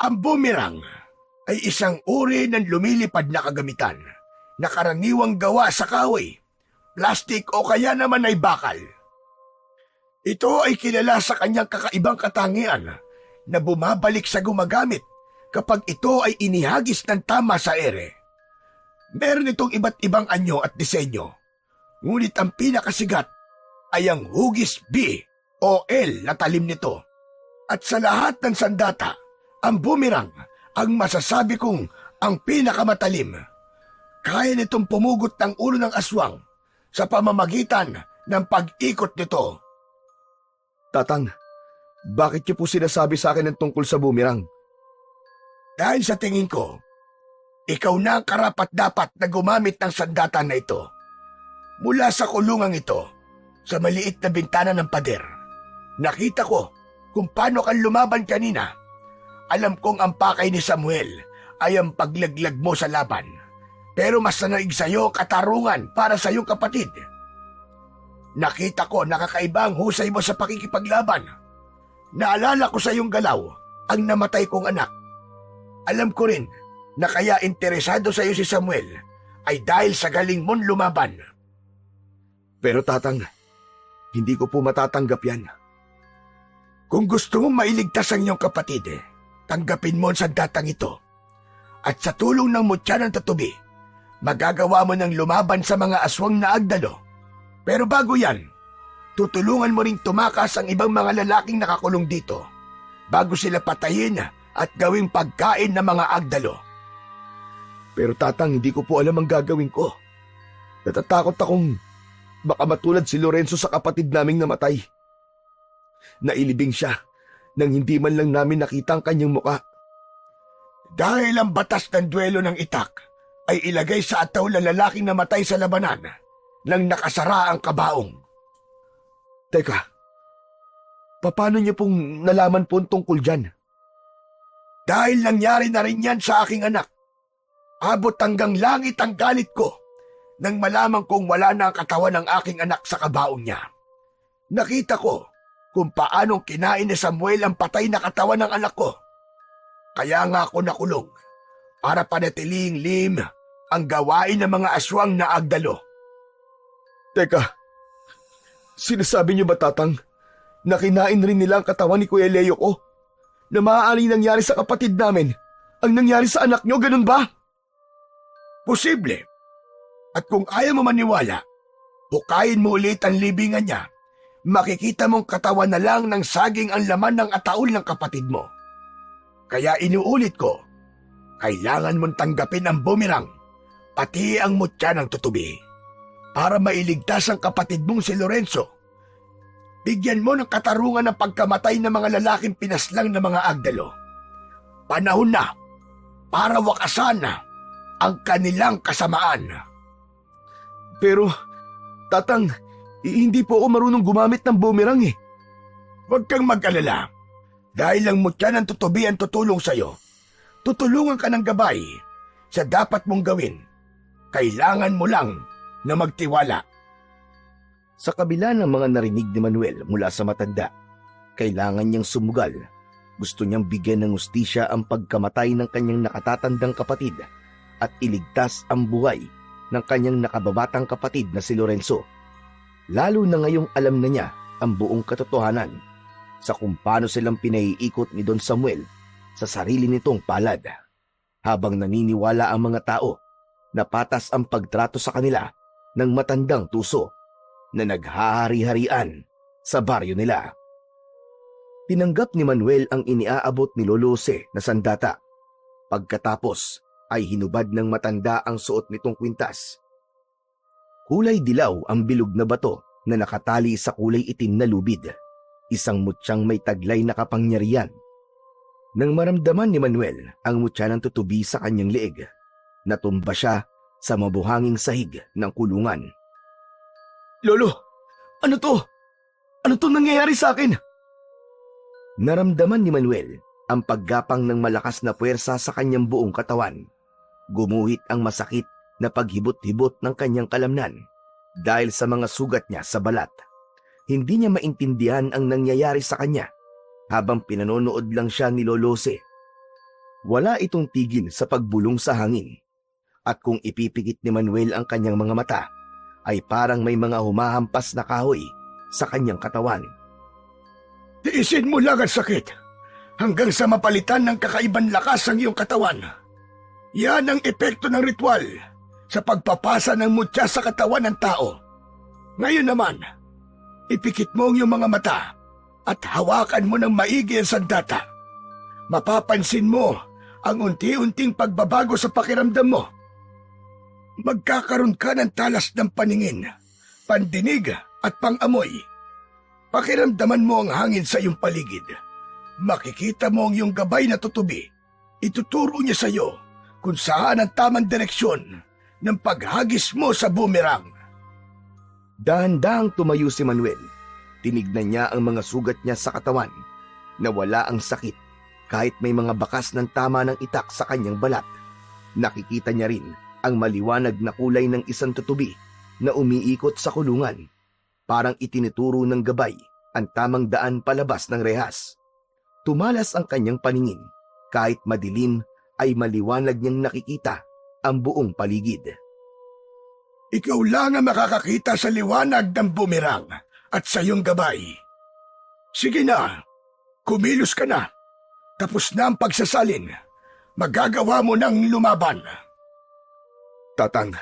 Ang boomerang ay isang uri ng lumilipad na kagamitan na karaniwang gawa sa kahoy, plastik o kaya naman ay bakal. Ito ay kilala sa kanyang kakaibang katangian na bumabalik sa gumagamit kapag ito ay inihagis ng tama sa ere. Meron itong iba't ibang anyo at disenyo, ngunit ang pinakasigat ay ang hugis B o L na talim nito. At sa lahat ng sandata, ang boomerang ang masasabi kong ang pinakamatalim. Kaya nitong pumugot ng ulo ng aswang sa pamamagitan ng pag-ikot nito. Tatang, bakit niyo po sinasabi sa akin ng tungkol sa boomerang? Dahil sa tingin ko, ikaw na ang karapat-dapat na gumamit ng sandata na ito. Mula sa kulungang ito, sa maliit na bintana ng pader, nakita ko kung paano kang lumaban kanina. Alam kong ang pakay ni Samuel ay ang paglaglag mo sa laban, pero mas nanaig sa'yo katarungan para sa iyong kapatid. Nakita ko nakakaiba ang husay mo sa pakikipaglaban. Naalala ko sa iyong galaw ang namatay kong anak. Alam ko rin na kaya interesado sa iyo si Samuel ay dahil sa galing mong lumaban. Pero Tatang, hindi ko po matatanggap yan. Kung gusto mong mailigtas ang iyong kapatid, tanggapin mo ang sandatang ito. At sa tulong ng mutya ng tutubi, magagawa mo ng lumaban sa mga aswang na agdalo. Pero bago yan, tutulungan mo ring tumakas ang ibang mga lalaking nakakulong dito bago sila patayin at gawing pagkain ng mga agdalo. Pero Tatang, hindi ko po alam ang gagawin ko. Natatakot akong baka matulad si Lorenzo sa kapatid naming namatay. Nailibing siya nang hindi man lang namin nakita ang kanyang muka. Dahil ang batas ng duelo ng itak ay ilagay sa ataw ng lalaking namatay sa labanan nang nakasara ang kabaong. Teka, paano niyo pong nalaman po tungkol dyan? Dahil nangyari na rin yan sa aking anak. Abot hanggang langit ang galit ko nang malaman kong wala na ang katawan ng aking anak sa kabaong niya. Nakita ko kung paanong kinain ni Samuel ang patay na katawan ng anak ko. Kaya nga ako nakulong para panatiling lim ang gawain ng mga aswang na agdalo. Teka, sinasabi niyo ba, Tatang, na kinain rin nila ang katawan ni Kuya Leo ko? Na maaaring nangyari sa kapatid namin ang nangyari sa anak niyo, ganun ba? Posible. At kung ayaw mo maniwala, bukayin mo ulit ang libingan niya. Makikita mong katawan na lang ng saging ang laman ng ataol ng kapatid mo. Kaya inuulit ko, kailangan mong tanggapin ang boomerang, pati ang mutya ng tutubi. para mailigtas ang kapatid mong si Lorenzo. Bigyan mo ng katarungan ng pagkamatay ng mga lalaking pinaslang ng mga Agdalo. Panahon na para wakasan ang kanilang kasamaan. Pero, Tatang, hindi po ako marunong gumamit ng boomerang eh. Huwag kang mag-alala. Dahil ang mutya ng tutubi ang tutulong sa'yo, tutulungan ka ng gabay sa dapat mong gawin. Kailangan mo lang na magtiwala. Sa kabila ng mga narinig ni Manuel mula sa matanda, kailangan niyang sumugal. Gusto niyang bigyan ng hustisya ang pagkamatay ng kanyang nakatatandang kapatid at iligtas ang buhay ng kanyang nakababatang kapatid na si Lorenzo. Lalo na ngayong alam na niya ang buong katotohanan sa kung paano silang pinaiikot ni Don Samuel sa sarili nitong palad, habang naniniwala ang mga tao na patas ang pagtrato sa kanila ng matandang tuso na naghahari-harian sa baryo nila. Tinanggap ni Manuel ang iniaabot ni Lolo Jose na sandata. Pagkatapos ay hinubad ng matanda ang suot nitong kwintas. Kulay dilaw ang bilog na bato na nakatali sa kulay itim na lubid. Isang mutyang may taglay na kapangyarihan. Nang maramdaman ni Manuel ang mutya ng tutubi sa kanyang leeg, natumba siya sa mabuhanging sahig ng kulungan. Lolo, ano to? Ano to nangyayari sa akin? Naramdaman ni Manuel ang paggapang ng malakas na puwersa sa kanyang buong katawan. Gumuhit ang masakit na paghibot-hibot ng kanyang kalamnan dahil sa mga sugat niya sa balat. Hindi niya maintindihan ang nangyayari sa kanya habang pinanonood lang siya ni Lolo Jose. Wala itong tigil sa pagbulong sa hangin, at kung ipipikit ni Manuel ang kanyang mga mata, ay parang may mga humahampas na kahoy sa kanyang katawan. Tiisin mo lang ang sakit hanggang sa mapalitan ng kakaibang lakas ang iyong katawan. Yan ang epekto ng ritual sa pagpapasa ng mutya sa katawan ng tao. Ngayon naman, ipikit mo ang iyong mga mata at hawakan mo ng maigi ang sandata. Mapapansin mo ang unti-unting pagbabago sa pakiramdam mo. Magkakaroon ka ng talas ng paningin, pandinig at pangamoy. Pakiramdaman mo ang hangin sa iyong paligid. Makikita mo ang iyong gabay na tutubi. Ituturo niya sa iyo kung saan ang tamang direksyon ng paghagis mo sa boomerang. Dahan-dahang tumayo si Manuel. Tinignan niya ang mga sugat niya sa katawan. Nawala ang sakit kahit may mga bakas ng tama ng itak sa kanyang balat. Nakikita niya rin ang maliwanag na kulay ng isang tutubi na umiikot sa kulungan. Parang itinuturo ng gabay ang tamang daan palabas ng rehas. Tumalas ang kanyang paningin. Kahit madilim ay maliwanag niyang nakikita ang buong paligid. Ikaw lang ang makakakita sa liwanag ng boomerang at sa iyong gabay. Sige na, kumilos ka na. Tapos na ang pagsasalin. Magagawa mo ng lumaban. Tatang,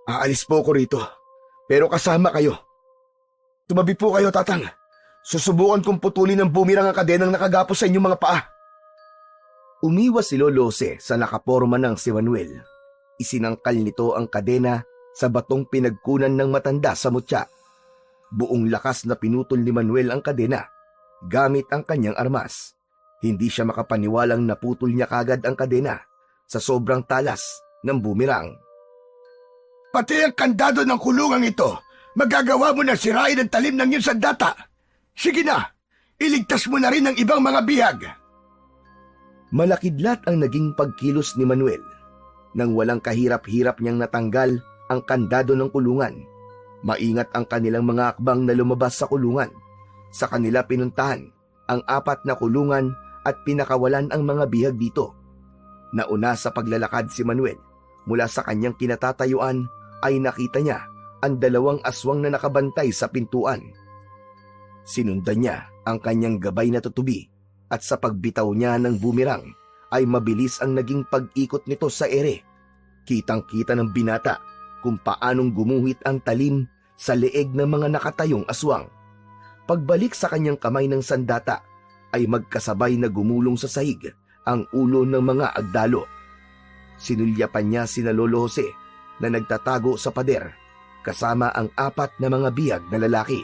aalis po ako rito, pero kasama kayo. Tumabi po kayo, Tatang. Susubukan kong putulin ng boomerang ang kadenang nakagapos sa inyong mga paa. Umiwas si Lolo Jose sa nakaporma ng si Manuel. Isinangkal nito ang kadena sa batong pinagkunan ng matanda sa mutya. Buong lakas na pinutol ni Manuel ang kadena gamit ang kanyang armas. Hindi siya makapaniwalang naputol niya kagad ang kadena sa sobrang talas ng boomerang. Pati ang kandado ng kulungang ito, magagawa mo na sirain ang talim ng iyong sandata. Sige na, iligtas mo na rin ang ibang mga bihag. Malakidlat ang naging pagkilos ni Manuel. Nang walang kahirap-hirap niyang natanggal ang kandado ng kulungan. Maingat ang kanilang mga akbang na lumabas sa kulungan. Sa kanila pinuntahan ang 4 na kulungan at pinakawalan ang mga bihag dito. Nauna sa paglalakad si Manuel. Mula sa kanyang kinatatayuan ay nakita niya ang 2 aswang na nakabantay sa pintuan. Sinundan niya ang kanyang gabay na tutubi at sa pagbitaw niya ng boomerang ay mabilis ang naging pag-ikot nito sa ere. Kitang-kita ng binata kung paanong gumuhit ang talim sa leeg ng mga nakatayong aswang. Pagbalik sa kanyang kamay ng sandata ay magkasabay na gumulong sa sahig ang ulo ng mga agdalo. Sinulyapan niya sina Lolo Jose na nagtatago sa pader, kasama ang 4 na mga biyag na lalaki.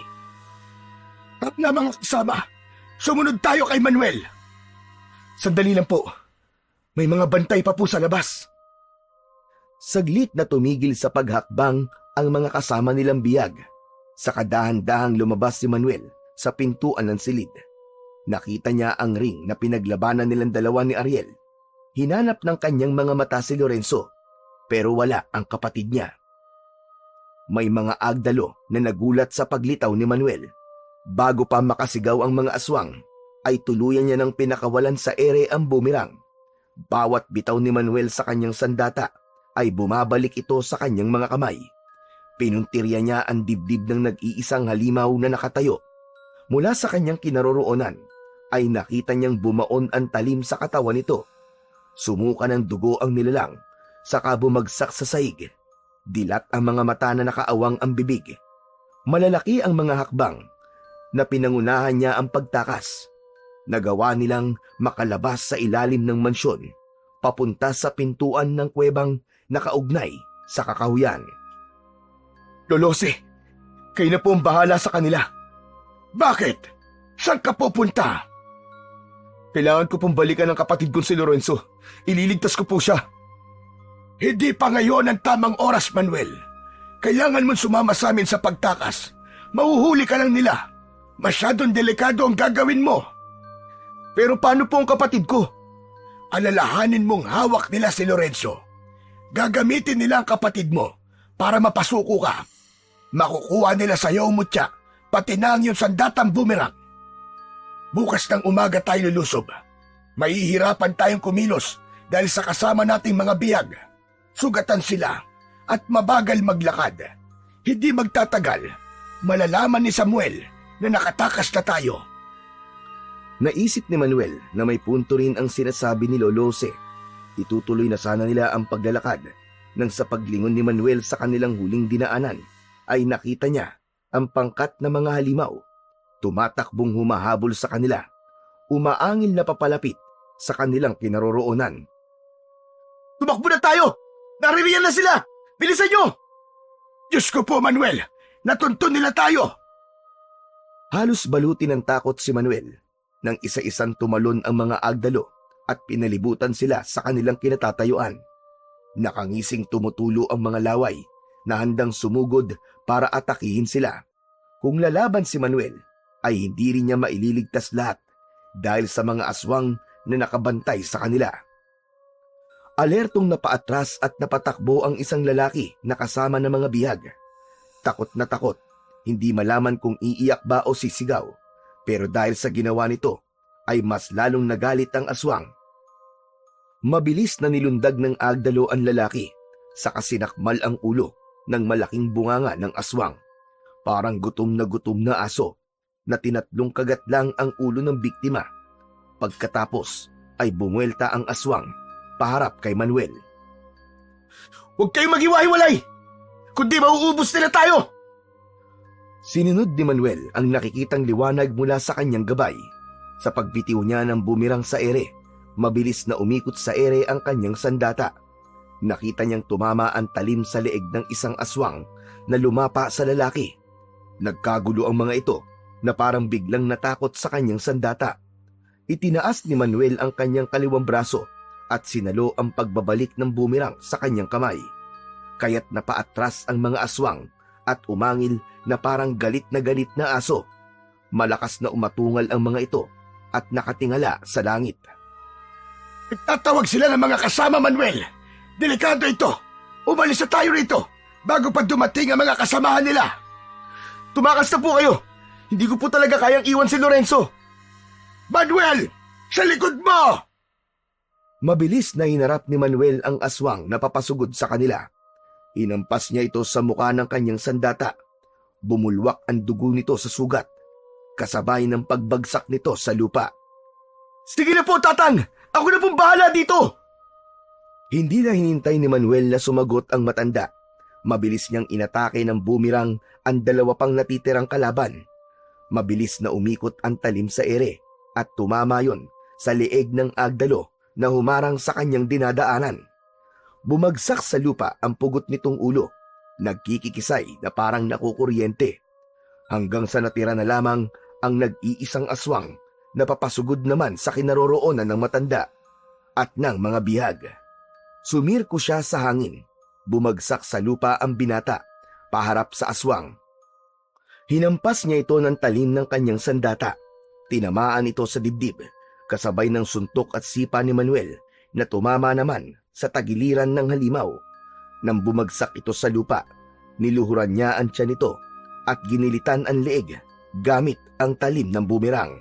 Tara mga kasama, sumunod tayo kay Manuel. Sandali lang po. May mga bantay pa po sa labas. Saglit na tumigil sa paghakbang ang mga kasama nilang biyag. Sa kadahan-dahang lumabas si Manuel sa pintuan ng silid. Nakita niya ang ring na pinaglabanan nilang dalawa ni Ariel. Hinanap ng kanyang mga mata si Lorenzo, pero wala ang kapatid niya. May mga agdalo na nagulat sa paglitaw ni Manuel. Bago pa makasigaw ang mga aswang, ay tuluyan niya ng pinakawalan sa ere ang bumirang. Bawat bitaw ni Manuel sa kanyang sandata ay bumabalik ito sa kanyang mga kamay. Pinuntirya niya ang dibdib ng nag-iisang halimaw na nakatayo. Mula sa kanyang kinaroroonan ay nakita niyang bumaon ang talim sa katawan nito. Sumuka ng dugo ang nilalang, saka bumagsak sa saig. Dilat ang mga mata na nakaawang ang bibig. Malalaki ang mga hakbang na pinangunahan niya ang pagtakas. Nagawa nilang makalabas sa ilalim ng mansyon, papunta sa pintuan ng kuwebang nakaugnay sa kakahuyan. Lolose, kayo na po ang bahala sa kanila. Bakit? Saan ka pupunta? Kailangan ko pong balikan ang kapatid kong si Lorenzo. Ililigtas ko po siya. Hindi pa ngayon ang tamang oras, Manuel. Kailangan mong sumama sa amin sa pagtakas. Mahuhuli ka lang nila. Masyadong delikado ang gagawin mo. Pero paano po ang kapatid ko? Alalahanin mong hawak nila si Lorenzo. Gagamitin nila ang kapatid mo para mapasuko ka. Makukuha nila sa iyo mutya, pati na ang iyong sandatang bumerang. Bukas ng umaga tayo lulusob. Mahihirapan tayong kumilos dahil sa kasama nating mga biyag. Sugatan sila at mabagal maglakad. Hindi magtatagal, malalaman ni Samuel na nakatakas na tayo. Naisip ni Manuel na may punto rin ang sinasabi ni Lolose. Itutuloy na sana nila ang paglalakad nang sa paglingon ni Manuel sa kanilang huling dinaanan ay nakita niya ang pangkat na mga halimaw. Tumatakbong humahabol sa kanila. Umaangil na papalapit sa kanilang kinaroroonan. Tumakbo na tayo! Naririyan na sila! Bilisan nyo! Diyos ko po, Manuel! Natuntun nila tayo! Halos balutin ng takot si Manuel nang isa-isang tumalon ang mga agdalo at pinalibutan sila sa kanilang kinatatayuan. Nakangising tumutulo ang mga laway na handang sumugod para atakihin sila. Kung lalaban si Manuel, ay hindi rin niya maililigtas lahat dahil sa mga aswang na nakabantay sa kanila. Alertong napaatras at napatakbo ang isang lalaki na kasama ng mga bihag. Takot na takot, hindi malaman kung iiyak ba o sisigaw, pero dahil sa ginawa nito, ay mas lalong nagalit ang aswang. Mabilis na nilundag ng agdalo ang lalaki, saka sinakmal ang ulo ng malaking bunganga ng aswang. Parang gutom na aso na tinatlong kagat lang ang ulo ng biktima. Pagkatapos ay bumuelta ang aswang paharap kay Manuel. Huwag kayong maghiwa-hiwalay! Kundi mauubos nila tayo! Sinunod ni Manuel ang nakikitang liwanag mula sa kanyang gabay. Sa pagbitiw niya ng bumirang sa ere, mabilis na umikot sa ere ang kanyang sandata. Nakita niyang tumama ang talim sa leeg ng isang aswang na lumapa sa lalaki. Nagkagulo ang mga ito na parang biglang natakot sa kanyang sandata. Itinaas ni Manuel ang kanyang kaliwang braso at sinalo ang pagbabalik ng bumirang sa kanyang kamay. Kaya't napaatras ang mga aswang at umangil na parang galit na aso. Malakas na umatungal ang mga ito at nakatingala sa langit. Nagtatawag sila ng mga kasama, Manuel. Delikado ito. Umalis na tayo rito bago pa dumating ang mga kasamahan nila. Tumakas na po kayo! Hindi ko po talaga kayang iwan si Lorenzo. Manuel! Sa likod mo! Mabilis na hinarap ni Manuel ang aswang na papasugod sa kanila. Inampas niya ito sa mukha ng kanyang sandata. Bumulwak ang dugo nito sa sugat, kasabay ng pagbagsak nito sa lupa. Sige na po, Tatang! Ako na pong bahala dito! Hindi na hinintay ni Manuel na sumagot ang matanda. Mabilis niyang inatake ng bumirang ang dalawa pang natitirang kalaban. Mabilis na umikot ang talim sa ere at tumama yon sa leeg ng agdalo na humarang sa kanyang dinadaanan. Bumagsak sa lupa ang pugot nitong ulo nagkikikisay na parang nakukuryente, hanggang sa natira na lamang ang nag-iisang aswang na papasugod naman sa kinaroroonan ng matanda at ng mga bihag. Sumirko siya sa hangin, bumagsak sa lupa ang binata, paharap sa aswang. Hinampas niya ito ng talim ng kanyang sandata, tinamaan ito sa dibdib, kasabay ng suntok at sipa ni Manuel na tumama naman sa tagiliran ng halimaw. Nang bumagsak ito sa lupa, niluhuran niya ang tiyan nito at ginilitan ang leeg gamit ang talim ng bumerang.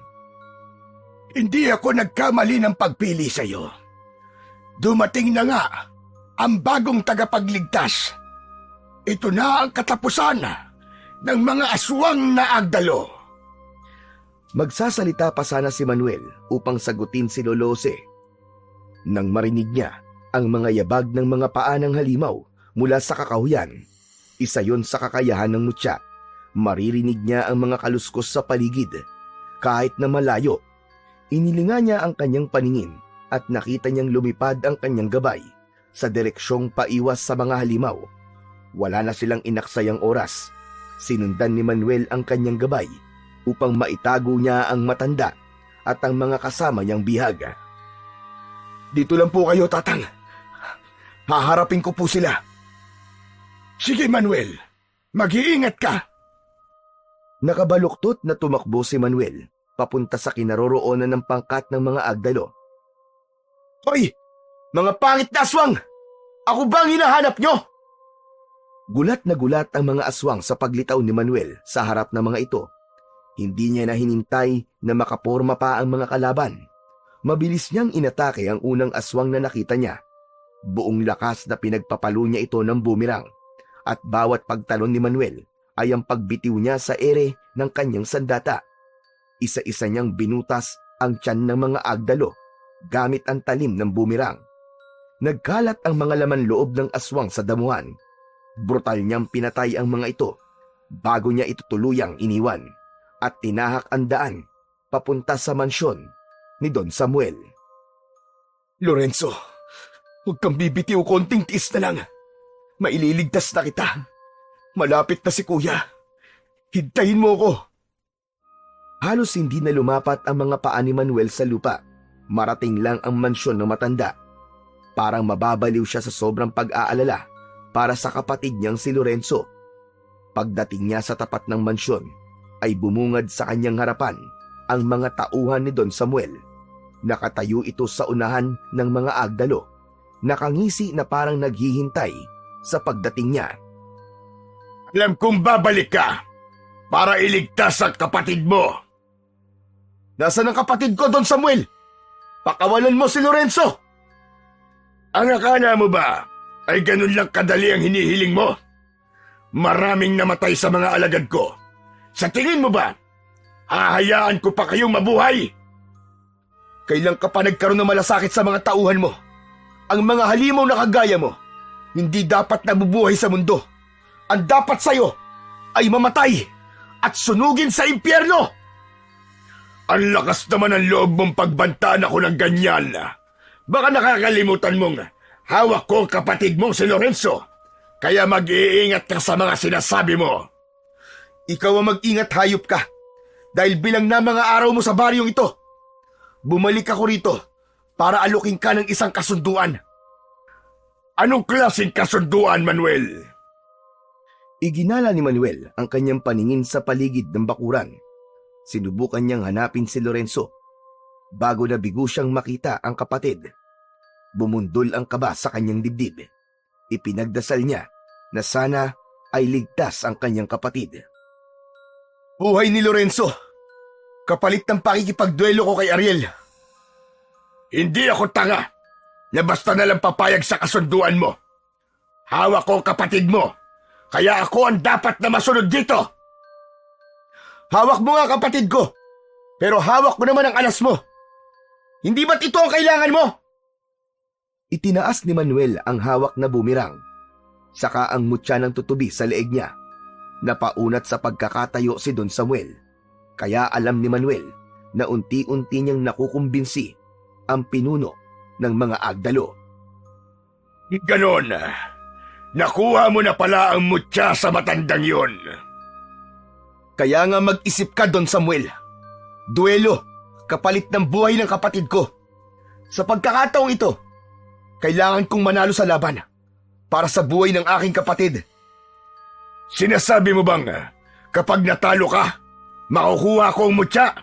Hindi ako nagkamali ng pagpili sa iyo. Dumating na nga ang bagong tagapagligtas. Ito na ang katapusan ng mga aswang na agdalo. Magsasalita pa sana si Manuel upang sagutin si Lolose. Nang marinig niya ang mga yabag ng mga paa ng halimaw mula sa kakahuyan, isa yon sa kakayahan ng mutya. Maririnig niya ang mga kaluskos sa paligid. Kahit na malayo, inilinga niya ang kanyang paningin at nakita niyang lumipad ang kanyang gabay sa direksyong paiwas sa mga halimaw. Wala na silang inaksayang oras. Sinundan ni Manuel ang kanyang gabay upang maitago niya ang matanda at ang mga kasama niyang bihag. Dito lang po kayo, Tatang. Haharapin ko po sila. Sige, Manuel. Mag-iingat ka. Nakabaluktot na tumakbo si Manuel papunta sa kinaroroonan ng pangkat ng mga agdalo. Hoy! Mga pangit na aswang! Ako bang hinahanap nyo? Gulat na gulat ang mga aswang sa paglitaw ni Manuel sa harap ng mga ito. Hindi niya na hinintay na makaporma pa ang mga kalaban. Mabilis niyang inatake ang unang aswang na nakita niya. Buong lakas na pinagpapalo niya ito ng bumirang, at bawat pagtalon ni Manuel ay ang pagbitiw niya sa ere ng kanyang sandata. Isa-isa niyang binutas ang tiyan ng mga agdalo gamit ang talim ng bumirang. Nagkalat ang mga laman loob ng aswang sa damuhan. Brutal niyang pinatay ang mga ito bago niya ito tuluyang iniwan at tinahak ang daan papunta sa mansyon ni Don Samuel. Lorenzo, huwag kang bibitiw, konting tiis na lang. Maililigtas na kita. Malapit na si Kuya. Hintayin mo ko. Halos hindi na lumapat ang mga paa ni Manuel sa lupa. Marating lang ang mansyon ng matanda. Parang mababaliw siya sa sobrang pag-aalala para sa kapatid niyang si Lorenzo. Pagdating niya sa tapat ng mansyon, ay bumungad sa kanyang harapan ang mga tauhan ni Don Samuel. Nakatayo ito sa unahan ng mga agdalo, nakangisi na parang naghihintay sa pagdating niya. Alam kong babalik ka para iligtas ang kapatid mo. Nasaan ang kapatid ko, Don Samuel? Pakawalan mo si Lorenzo! Ang akala mo ba ay ganun lang kadali ang hinihiling mo? Maraming namatay sa mga alagad ko. Sa tingin mo ba, hahayaan ko pa kayong mabuhay? Kailan ka pa nagkaroon ng malasakit sa mga tauhan mo? Ang mga halimaw na kagaya mo, hindi dapat nabubuhay sa mundo. Ang dapat sa'yo ay mamatay at sunugin sa impyerno! Ang lakas naman ng loob mong pagbantaan ako ng ganyan. Baka nakakalimutan mong hawak ko ang kapatid mong si Lorenzo. Kaya mag-iingat ka sa mga sinasabi mo. Ikaw ang mag-ingat, hayop ka. Dahil bilang na mga araw mo sa baryong ito, bumalik ako rito para alukin ka ng isang kasunduan. Anong klaseng kasunduan, Manuel? Iginala ni Manuel ang kanyang paningin sa paligid ng bakuran. Sinubukan niyang hanapin si Lorenzo. Bago nabigo siyang makita ang kapatid, bumundol ang kaba sa kanyang dibdib. Ipinagdasal niya na sana ay ligtas ang kanyang kapatid. Buhay ni Lorenzo! Kapalit ng pakikipagduelo ko kay Ariel. Hindi ako tanga na basta nalang papayag sa kasunduan mo. Hawak ko ang kapatid mo, kaya ako ang dapat na masunod dito. Hawak mo nga kapatid ko, pero hawak mo naman ang alas mo. Hindi ba't ito ang kailangan mo? Itinaas ni Manuel ang hawak na bumirang. Saka ang mutya ng tutubi sa leeg niya. Napaunat sa pagkakatayo si Don Samuel. Kaya alam ni Manuel na unti-unti niyang nakukumbinsi ang pinuno ng mga agdalo. Ganon. Nakuha mo na pala ang mutya sa matandang yon. Kaya nga mag-isip ka, Don Samuel. Duelo, kapalit ng buhay ng kapatid ko. Sa pagkakataong ito, kailangan kong manalo sa laban para sa buhay ng aking kapatid. Sinasabi mo bang kapag natalo ka, makukuha ko ang mutya?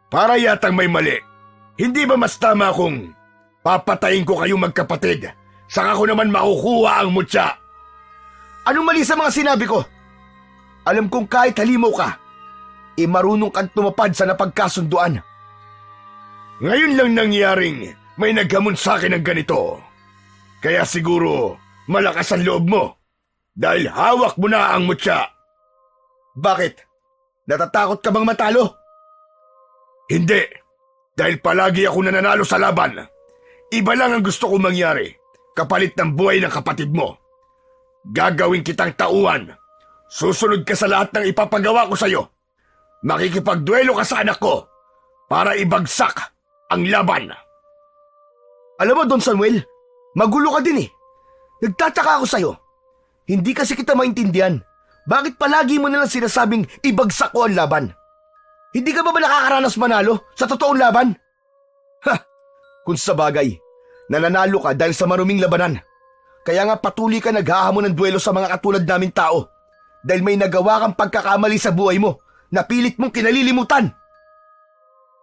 Para yatang may mali. Hindi ba mas tama kung papatayin ko kayong magkapatid, saka ko naman makukuha ang mutya? Anong mali sa mga sinabi ko? Alam kong kahit halimaw ka, marunong kang tumapad sa napagkasunduan. Ngayon lang nangyaring may naghamon sa akin ng ganito. Kaya siguro malakas ang loob mo dahil hawak mo na ang mutya. Bakit? Natatakot ka bang matalo? Hindi, dahil palagi ako nananalo sa laban. Iba lang ang gusto kong mangyari, kapalit ng buhay ng kapatid mo. Gagawin kitang tauhan. Susunod ka sa lahat ng ipapagawa ko sa'yo. Makikipagduelo ka sa anak ko para ibagsak ang laban. Alam mo, Don Samuel, magulo ka din eh. Nagtataka ako sa'yo. Hindi kasi kita maintindihan. Bakit palagi mo nalang sinasabing ibagsak ko ang laban? Hindi ka ba nakakaranas manalo sa totoong laban? Ha! Kung sa bagay, nananalo ka dahil sa maruming labanan. Kaya nga patuloy ka naghahamon ng duelo sa mga katulad naming tao. Dahil may nagawa kang pagkakamali sa buhay mo na pilit mong kinalilimutan.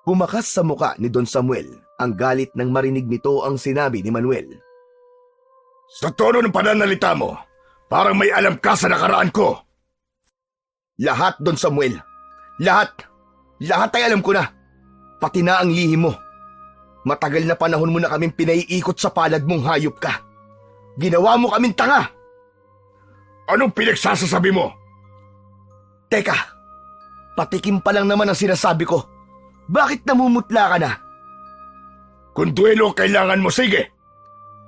Bumakas sa muka ni Don Samuel ang galit nang marinig nito ang sinabi ni Manuel. Sa tono ng pananalita mo, parang may alam ka sa nakaraan ko. Lahat, Don Samuel. Lahat. Lahat ay alam ko na. Pati na ang lihim mo. Matagal na panahon mo na kaming pinaiikot sa palad mong hayop ka. Ginawa mo kaming tanga. Anong pinagsasasabi mo? Teka, patikim pa lang naman ang sinasabi ko. Bakit namumutla ka na? Kung duelo ang kailangan mo, sige.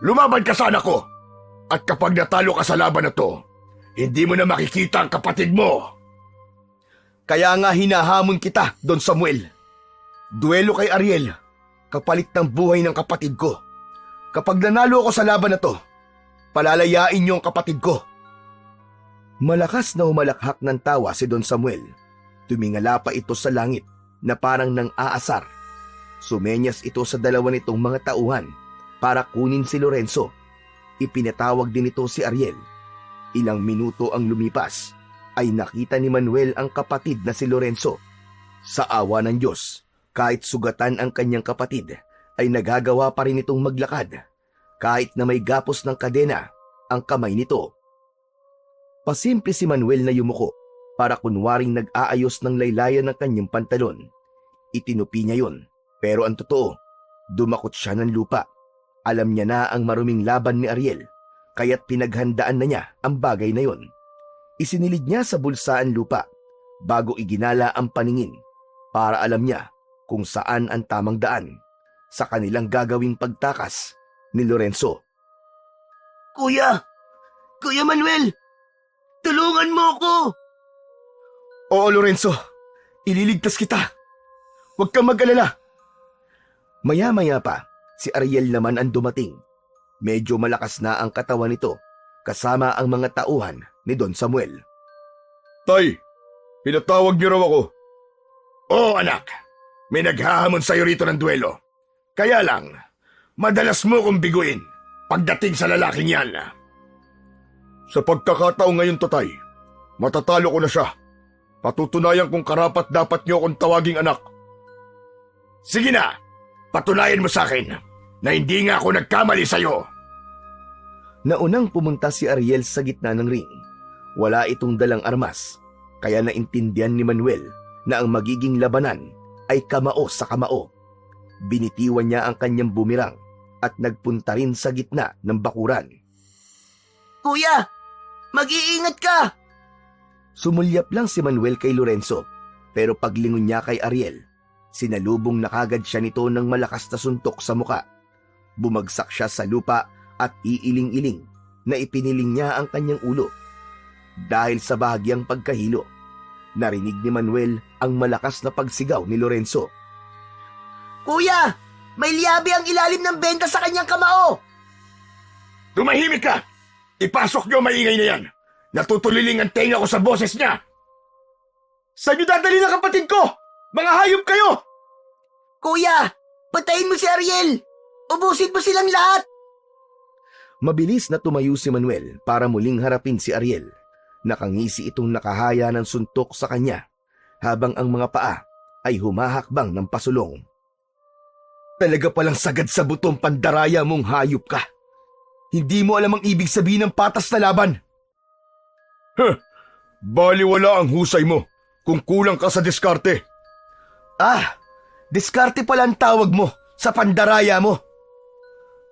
Lumaban ka sa anak ko. At kapag natalo ka sa laban na to, hindi mo na makikita ang kapatid mo. Kaya nga hinahamon kita, Don Samuel. Duelo kay Ariel, kapalit ng buhay ng kapatid ko. Kapag nanalo ako sa laban na to, palalayain niyo ang kapatid ko. Malakas na humalakhak ng tawa si Don Samuel. Tumingala pa ito sa langit na parang nang aasar. Sumenyas ito sa dalawa nitong mga tauhan para kunin si Lorenzo. Ipinatawag din ito si Ariel. Ilang minuto ang lumipas ay nakita ni Manuel ang kapatid na si Lorenzo. Sa awa ng Diyos, kahit sugatan ang kanyang kapatid, ay nagagawa pa rin itong maglakad. Kahit na may gapos ng kadena ang kamay nito. Pasimple si Manuel na yumuko para kunwaring nag-aayos ng laylayan ng kanyang pantalon. Itinupi niya yon, pero ang totoo, dumakot siya ng lupa. Alam niya na ang maruming laban ni Ariel, kaya't pinaghandaan na niya ang bagay na yon. Isinilid niya sa bulsa ang lupa bago iginala ang paningin para alam niya kung saan ang tamang daan sa kanilang gagawing pagtakas ni Lorenzo. Kuya! Kuya Manuel! Tulungan mo ako! Oo, Lorenzo. Ililigtas kita. Huwag kang mag-alala. Maya-maya pa, si Ariel naman ang dumating. Medyo malakas na ang katawan nito, kasama ang mga tauhan ni Don Samuel. Tay, pinatawag niyo raw ako. Oo, anak. May naghahamon sa'yo rito ng duelo. Kaya lang, madalas mo kong biguin pagdating sa lalaking yan. Sa pagkakataong ngayon, tatay, matatalo ko na siya. Patutunayan kong karapat dapat niyo akong tawaging anak. Sige na, patunayan mo sa akin na hindi nga ako nagkamali sa'yo. Naunang pumunta si Ariel sa gitna ng ring. Wala itong dalang armas, kaya naintindihan ni Manuel na ang magiging labanan ay kamao sa kamao. Binitiwan niya ang kanyang bumirang at nagpunta rin sa gitna ng bakuran. Kuya! Mag-iingat ka! Sumulyap lang si Manuel kay Lorenzo, pero paglingon niya kay Ariel, sinalubong na kagad siya nito ng malakas na suntok sa muka. Bumagsak siya sa lupa at iiling-iling na ipiniling niya ang kanyang ulo. Dahil sa bahagyang pagkahilo, narinig ni Manuel ang malakas na pagsigaw ni Lorenzo. Kuya! May liyabe ang ilalim ng benta sa kanyang kamao! Tumahimik ka! Ipasok niyo maingay na yan! Natutuliling ang tenga ko sa boses niya! Saan niyo dadali ng kapatid ko? Mga hayop kayo! Kuya, patayin mo si Ariel! Ubusin mo silang lahat! Mabilis na tumayo si Manuel para muling harapin si Ariel. Nakangisi itong nakahaya ng suntok sa kanya, habang ang mga paa ay humahakbang ng pasulong. Talaga palang sagad sa butong pandaraya mong hayop ka. Hindi mo alam ang ibig sabihin ng patas na laban. Baliwala ang husay mo kung kulang ka sa diskarte. Diskarte pala ang tawag mo sa pandaraya mo.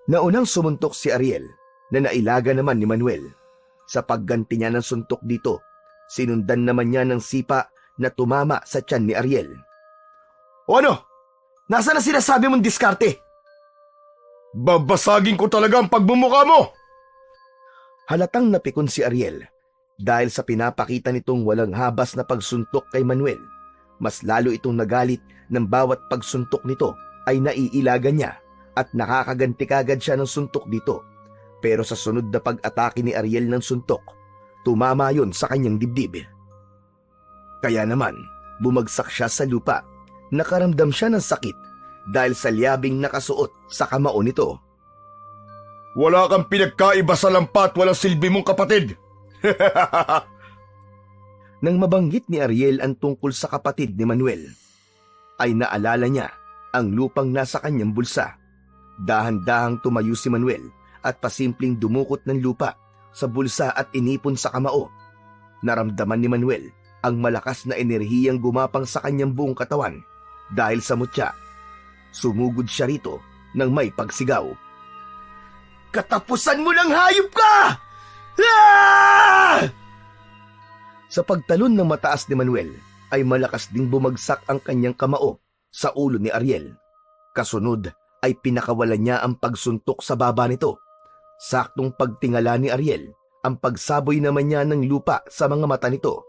Naunang sumuntok si Ariel na nailaga naman ni Manuel. Sa pagganti niya ng suntok dito, sinundan naman niya ng sipa na tumama sa tiyan ni Ariel. O ano? Nasaan na sinasabi mong diskarte? Babasagin ko talaga ang pagbumuka mo! Halatang napikon si Ariel dahil sa pinapakita nitong walang habas na pagsuntok kay Manuel. Mas lalo itong nagalit ng bawat pagsuntok nito ay naiilaga niya at nakakaganti kagad siya ng suntok dito. Pero sa sunod na pag-atake ni Ariel ng suntok, tumama yon sa kanyang dibdib. Kaya naman, bumagsak siya sa lupa. Nakaramdam siya ng sakit dahil sa liyabing nakasuot sa kamao nito. Wala kang pinagkaiba sa lampa at walang silbi mong kapatid. Nang mabanggit ni Ariel ang tungkol sa kapatid ni Manuel, ay naalala niya ang lupang nasa kanyang bulsa. Dahan-dahang tumayo si Manuel at pasimpleng dumukot ng lupa sa bulsa at inipon sa kamao. Naramdaman ni Manuel ang malakas na enerhiyang gumapang sa kanyang buong katawan dahil sa mutya. Sumugod siya rito nang may pagsigaw. Katapusan mo ng hayop ka! Ah! Sa pagtalon ng mataas ni Manuel ay malakas ding bumagsak ang kanyang kamao sa ulo ni Ariel. Kasunod ay pinakawalan niya ang pagsuntok sa baba nito. Saktong pagtingala ni Ariel, ang pagsaboy naman niya ng lupa sa mga mata nito.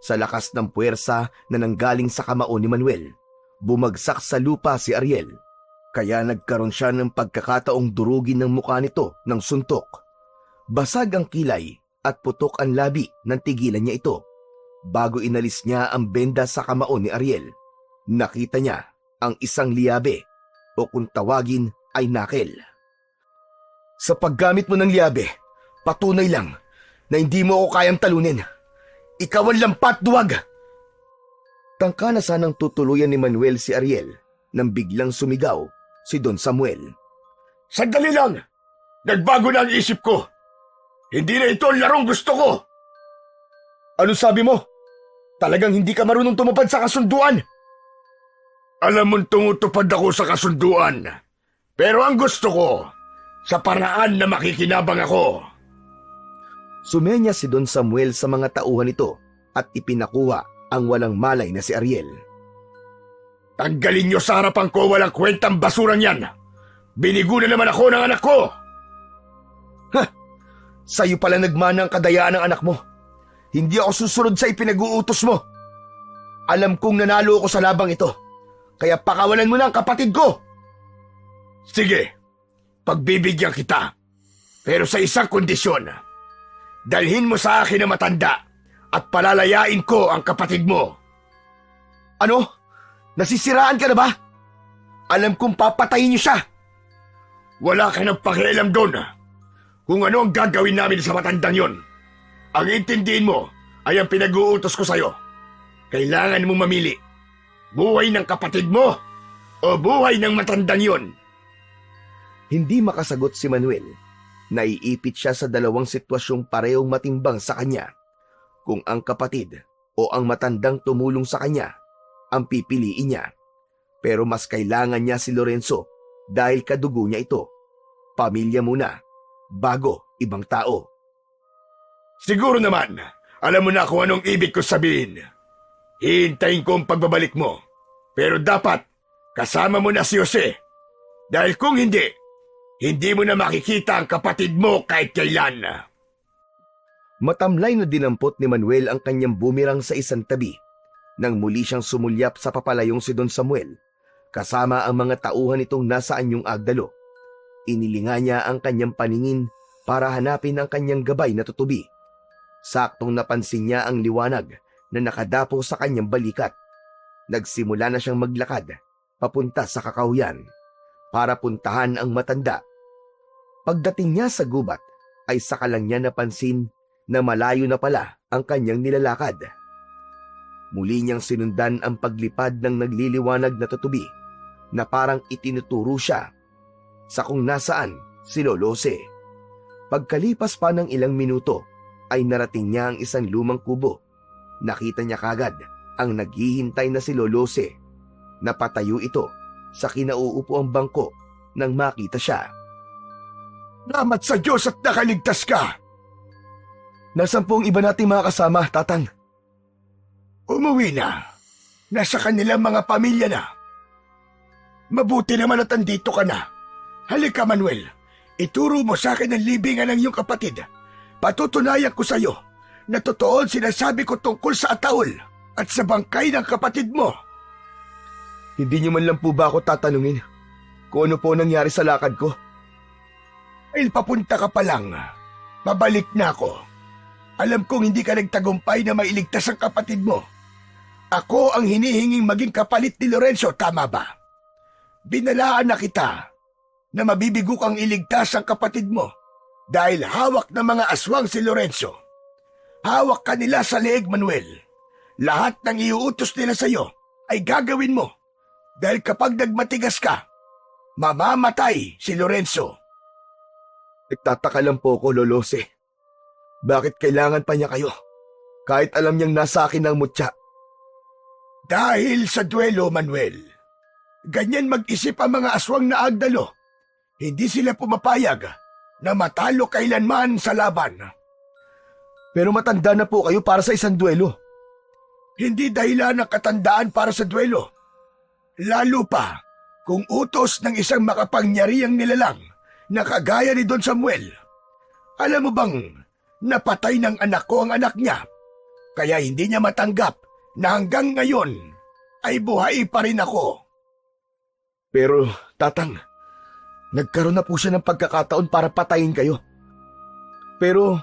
Sa lakas ng puwersa na nanggaling sa kamao ni Manuel, bumagsak sa lupa si Ariel. Kaya nagkaroon siya ng pagkakataong durugin ng mukha nito ng suntok. Basag ang kilay at putok ang labi nang tigilan niya ito. Bago inalis niya ang benda sa kamao ni Ariel, nakita niya ang isang liyabe o kung tawagin ay nakel. Sa paggamit mo ng liyabe, patunay lang na hindi mo ako kayang talunin. Ikaw ang lampat duwag! Tangka na sanang tutuluyan ni Manuel si Ariel nang biglang sumigaw si Don Samuel. Sandali lang! Nagbago na ang isip ko! Hindi na ito ang larong gusto ko! Ano sabi mo? Talagang hindi ka marunong tumupad sa kasunduan? Alam mong tumutupad ako sa kasunduan. Pero ang gusto ko, sa paraan na makikinabang ako. Sumenya si Don Samuel sa mga tauhan nito at ipinakuha ang walang malay na si Ariel. Tanggalin niyo sa harapan ko, walang kwentang basurang yan. Binigo na naman ako ng anak ko. Sa'yo pala nagmana ang kadayaan ng anak mo. Hindi ako susunod sa ipinag-uutos mo. Alam kong nanalo ako sa labang ito, kaya pakawalan mo na ang kapatid ko. Sige, pagbibigyan kita. Pero sa isang kondisyon. Dalhin mo sa akin ang matanda at palalayain ko ang kapatid mo. Ano? Nasisiraan ka na ba? Alam kong papatayin niyo siya. Wala ka ng pakialam doon. Kung ano ang gagawin namin sa matandang yon. Ang intindihin mo ay ang pinag-uutos ko sa'yo. Kailangan mo mamili. Buhay ng kapatid mo o buhay ng matandang yon. Hindi makasagot si Manuel. Naiipit siya sa dalawang sitwasyong parehong matimbang sa kanya. Kung ang kapatid o ang matandang tumulong sa kanya, ang pipiliin niya. Pero mas kailangan niya si Lorenzo dahil kadugo niya ito. Pamilya muna, bago ibang tao. Siguro naman, alam mo na kung anong ibig ko sabihin. Hihintayin ko ang pagbabalik mo. Pero dapat, kasama mo na si Jose. Dahil kung hindi mo na makikita ang kapatid mo kahit kailan. Matamlay na dinampot ni Manuel ang kanyang bumirang sa isang tabi nang muli siyang sumulyap sa papalayong si Don Samuel, kasama ang mga tauhan nitong nasa anyong agdalo. Inilinga niya ang kanyang paningin para hanapin ang kanyang gabay na tutubi. Saktong napansin niya ang liwanag na nakadapo sa kanyang balikat. Nagsimula na siyang maglakad papunta sa kakahuyan para puntahan ang matanda. Pagdating niya sa gubat ay saka lang niya napansin na malayo na pala ang kanyang nilalakad. Muli niyang sinundan ang paglipad ng nagliliwanag na tutubi na parang itinuturo siya sa kung nasaan si Lolose. Pagkalipas pa ng ilang minuto ay narating niya ang isang lumang kubo. Nakita niya kagad ang naghihintay na si Lolose. Napatayo ito sa kinauupo ang bangko nang makita siya. Salamat sa Diyos at nakaligtas ka! Nasaan po ang iba nating mga kasama, Tatang? Umuwi na. Nasa kanilang mga pamilya na. Mabuti naman at andito ka na. Halika, Manuel. Ituro mo sa akin ang libingan ng iyong kapatid. Patutunayan ko sa iyo na totoo ang sinasabi ko tungkol sa ataol at sa bangkay ng kapatid mo. Hindi niyo man lang po ba ako tatanungin kung ano po nangyari sa lakad ko? Dahil papunta ka pa lang, babalik na ako. Alam kong hindi ka nagtagumpay na mailigtas ang kapatid mo. Ako ang hinihinging maging kapalit ni Lorenzo, tama ba? Binalaan na kita na mabibigo kang iligtas ang kapatid mo dahil hawak ng mga aswang si Lorenzo. Hawak ka nila sa leeg, Manuel. Lahat ng iuutos nila sa iyo ay gagawin mo dahil kapag nagmatigas ka, mamamatay si Lorenzo. Nagtataka lang po ko, Lolose. Bakit kailangan pa niya kayo? Kahit alam niyang nasa akin ang mutya. Dahil sa duelo, Manuel. Ganyan mag-isip ang mga aswang na agdalo. Hindi sila pumapayag na matalo kailanman sa laban. Pero matanda na po kayo para sa isang duelo. Hindi dahilan ng katandaan para sa duelo. Lalo pa kung utos ng isang makapangyarihang nilalang na kagaya ni Don Samuel. Alam mo bang napatay ng anak ko ang anak niya, kaya hindi niya matanggap na hanggang ngayon ay buhay pa rin ako. Pero, Tatang, nagkaroon na po siya ng pagkakataon para patayin kayo. Pero,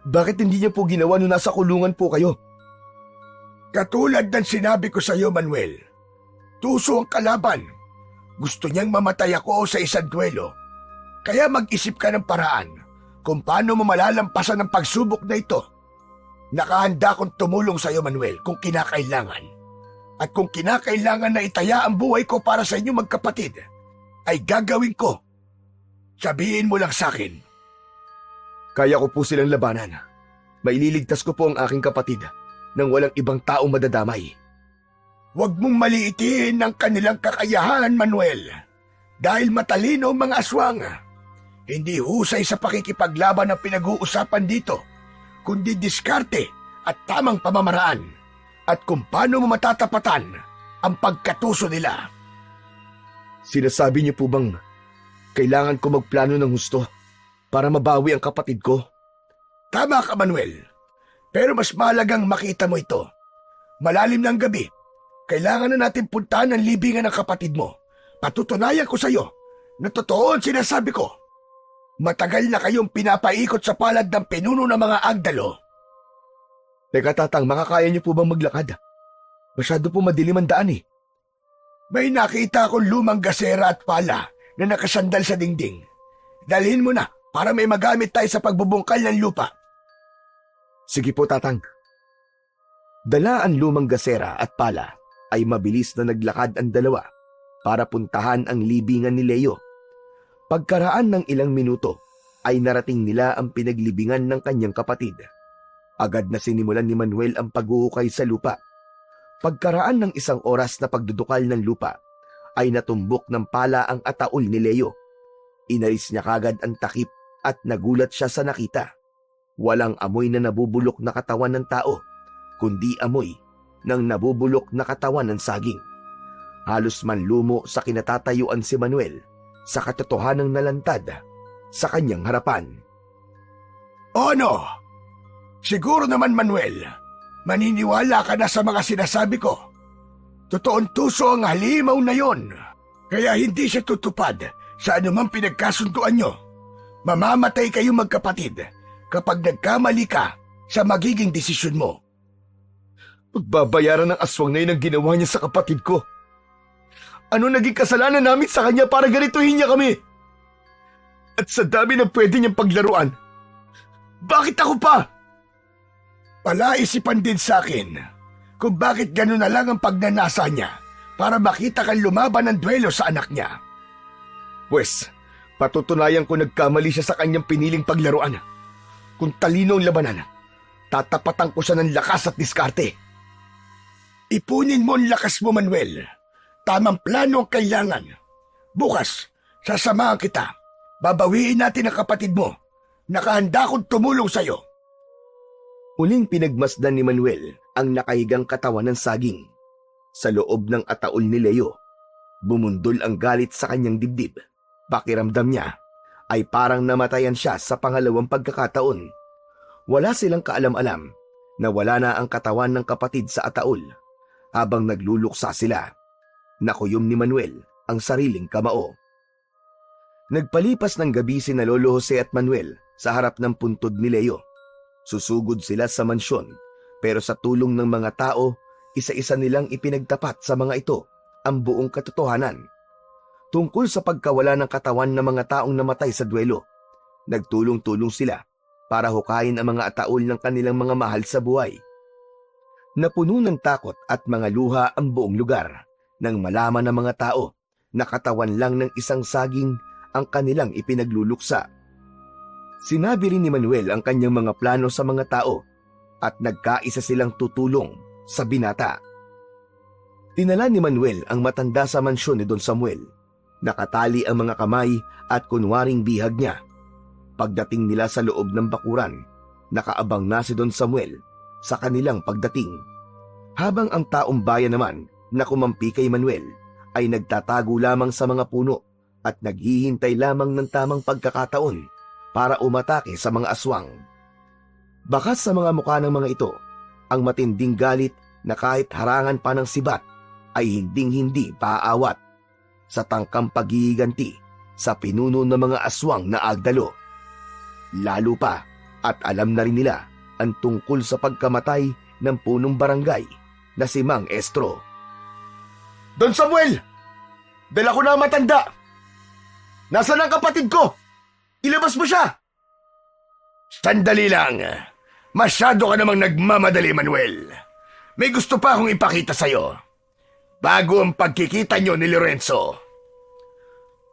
bakit hindi niya po ginawa nung nasa kulungan po kayo? Katulad ng sinabi ko sa iyo, Manuel, tuso ang kalaban. Gusto niyang mamatay ako sa isang duelo. Kaya mag-isip ka ng paraan kung paano mo malalampasan ang pagsubok na ito. Nakahanda akong tumulong sa iyo, Manuel, kung kinakailangan. At kung kinakailangan na itaya ang buhay ko para sa inyo magkapatid, ay gagawin ko. Sabihin mo lang sa akin. Kaya ko po silang labanan. Maililigtas ko po ang aking kapatid nang walang ibang tao madadamay. Huwag mong maliitin ang kanilang kakayahan, Manuel. Dahil matalino ang mga aswang. Hindi husay sa pakikipaglaban ang pinag-uusapan dito, kundi diskarte at tamang pamamaraan. At kung paano mo matatapatan ang pagkatuso nila. Sinasabi niyo po bang kailangan ko magplano ng husto para mabawi ang kapatid ko? Tama ka, Manuel. Pero mas mahalagang makita mo ito. Malalim ng gabi, kailangan na natin puntahan ang libingan ng kapatid mo. Patutunayan ko sa iyo na totoo ang sinasabi ko. Matagal na kayong pinapaikot sa palad ng pinuno ng mga agdalo. Teka, Tatang, makakaya niyo po bang maglakad? Masyado po madilim ang daan eh. May nakita akong lumang gasera at pala na nakasandal sa dingding. Dalhin mo na para may magamit tayo sa pagbubungkal ng lupa. Sige po, Tatang. Dala ang lumang gasera at pala ay mabilis na naglakad ang dalawa para puntahan ang libingan ni Leo. Pagkaraan ng ilang minuto ay narating nila ang pinaglibingan ng kanyang kapatid. Agad na sinimulan ni Manuel ang paghuhukay sa lupa. Pagkaraan ng isang oras na pagdudukal ng lupa, ay natumbok ng pala ang ataol ni Leo. Inalis niya kagad ang takip at nagulat siya sa nakita. Walang amoy na nabubulok na katawan ng tao, kundi amoy ng nabubulok na katawan ng saging. Halos manlumo sa kinatatayuan si Manuel sa katotohanang nalantad sa kanyang harapan. Ano? Siguro naman, Manuel, maniniwala ka na sa mga sinasabi ko. Totoong tuso ang halimaw na yon, kaya hindi siya tutupad sa anumang pinagkasunduan nyo. Mamamatay kayo magkapatid kapag nagkamali ka sa magiging desisyon mo. Pagbabayaran ng aswang na yun ang ginawa niya sa kapatid ko. Ano naging kasalanan namin sa kanya para ganituhin niya kami? At sa dami ng pwede niyang paglaruan, bakit ako pa? Palaisipan din sa akin kung bakit gano'n na lang ang pagnanasa niya para makita kang lumaban ng duelo sa anak niya. Pwes, patutunayan ko nagkamali siya sa kanyang piniling paglaruan. Kung talino ang labanan, tatapatan ko siya ng lakas at diskarte. Ipunin mo ang lakas mo, Manuel. Tamang plano ang kailangan. Bukas, sasamahan kita. Babawiin natin ang kapatid mo. Nakahanda akong tumulong sa'yo. Muling pinagmasdan ni Manuel ang nakahigang katawan ng saging. Sa loob ng ataol ni Leo, bumundol ang galit sa kanyang dibdib. Pakiramdam niya ay parang namatayan siya sa pangalawang pagkakataon. Wala silang kaalam-alam na wala na ang katawan ng kapatid sa ataol. Habang nagluluksa sila, nakuyom ni Manuel ang sariling kamao. Nagpalipas ng gabi sina Lolo Jose at Manuel sa harap ng puntod ni Leo. Susugod sila sa mansyon, pero sa tulong ng mga tao, isa-isa nilang ipinagtapat sa mga ito ang buong katotohanan. Tungkol sa pagkawala ng katawan ng mga taong namatay sa duelo, nagtulong-tulong sila para hukayin ang mga ataol ng kanilang mga mahal sa buhay. Napuno ng takot at mga luha ang buong lugar nang malaman ng mga tao na katawan lang ng isang saging ang kanilang ipinagluluksa. Sinabi rin ni Manuel ang kanyang mga plano sa mga tao at nagkaisa silang tutulong sa binata. Dinala ni Manuel ang matanda sa mansyon ni Don Samuel. Nakatali ang mga kamay at kunwaring bihag niya. Pagdating nila sa loob ng bakuran, nakaabang na si Don Samuel sa kanilang pagdating. Habang ang taong bayan naman na kumampi kay Manuel ay nagtatago lamang sa mga puno at naghihintay lamang ng tamang pagkakataon para umatake sa mga aswang. Bakas sa mga mukha ng mga ito ang matinding galit na kahit harangan pa ng sibat ay hinding-hindi paaawat sa tangkang paghihiganti sa pinuno ng mga aswang na agdalo. Lalo pa at alam na rin nila ang tungkol sa pagkamatay ng punong barangay na si Mang Estro. Don Samuel! Dala ko na ang matanda! Nasaan ang kapatid ko? Ilabas mo siya! Sandali lang. Masyado ka namang nagmamadali, Manuel. May gusto pa akong ipakita sa'yo. Bago ang pagkikita nyo ni Lorenzo.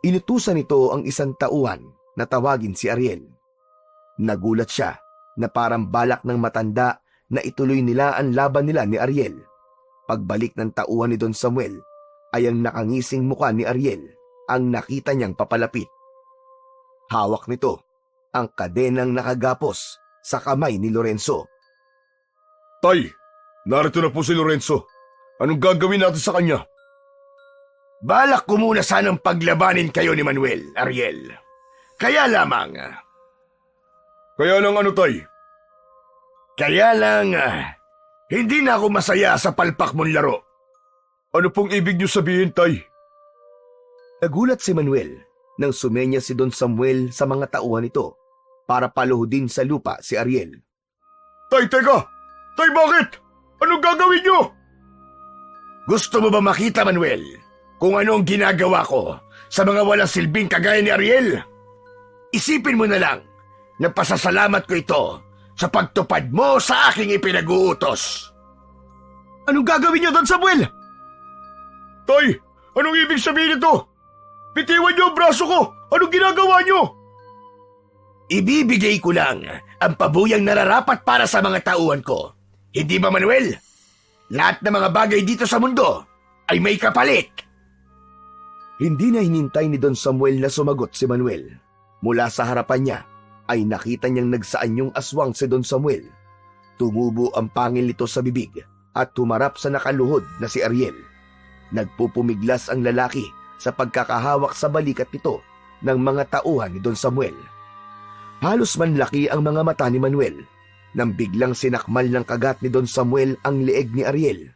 Inutusan nito ang isang tauhan na tawagin si Ariel. Nagulat siya na parang balak ng matanda na ituloy nila ang laban nila ni Ariel. Pagbalik ng tauhan ni Don Samuel ay ang nakangising mukha ni Ariel ang nakita niyang papalapit. Hawak nito ang kadenang nakagapos sa kamay ni Lorenzo. Tay, narito na po si Lorenzo. Anong gagawin natin sa kanya? Balak ko muna sanang paglabanin kayo ni Manuel, Ariel. Kaya lamang... Kaya lang ano, tay? Kaya lang... hindi na ako masaya sa palpak mong laro. Ano pong ibig niyo sabihin, tay? Nagulat si Manuel nang sumenya si Don Samuel sa mga tauhan nito para paluhudin sa lupa si Ariel. Tay, teka! Tay, bakit? Anong gagawin niyo? Gusto mo ba makita, Manuel, kung ano ang ginagawa ko sa mga walang silbing kagaya ni Ariel? Isipin mo na lang na pasasalamat ko ito sa pagtupad mo sa aking ipinag-uutos. Anong gagawin niyo, Don Samuel? Tay, anong ibig sabihin nito? Bitiwan niyo ang braso ko! Anong ginagawa niyo? Ibibigay ko lang ang pabuyang nararapat para sa mga tauhan ko. Hindi ba, Manuel? Lahat ng mga bagay dito sa mundo ay may kapalit. Hindi na hinintay ni Don Samuel na sumagot si Manuel. Mula sa harapan niya ay nakita niyang nagsaanyong aswang si Don Samuel. Tumubo ang pangil nito sa bibig at tumarap sa nakaluhod na si Ariel. Nagpupumiglas ang lalaki sa pagkakahawak sa balikat nito ng mga tauhan ni Don Samuel. Halos manlaki ang mga mata ni Manuel nang biglang sinakmal ng kagat ni Don Samuel ang leeg ni Ariel,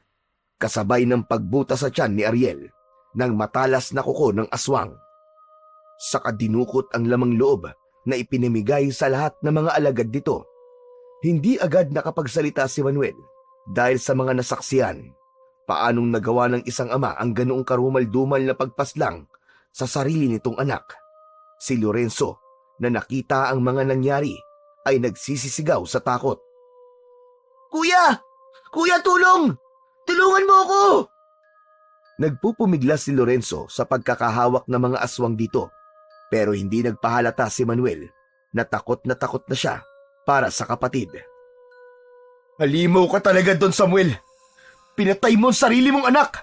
kasabay ng pagbuta sa tiyan ni Ariel ng matalas na kuko ng aswang. Saka dinukot ang lamang loob na ipinamigay sa lahat ng mga alagad nito. Hindi agad nakapagsalita si Manuel dahil sa mga nasaksiyan. Paanong nagawa ng isang ama ang ganoong karumal-dumal na pagpaslang sa sarili nitong anak? Si Lorenzo, na nakita ang mga nangyari, ay nagsisisigaw sa takot. Kuya! Kuya, tulong! Tulungan mo ako! Nagpupumiglas si Lorenzo sa pagkakahawak ng mga aswang dito, pero hindi nagpahalata si Manuel na takot na siya para sa kapatid. Halimaw ka talaga, Don Samuel. Pinatay mo ang sarili mong anak.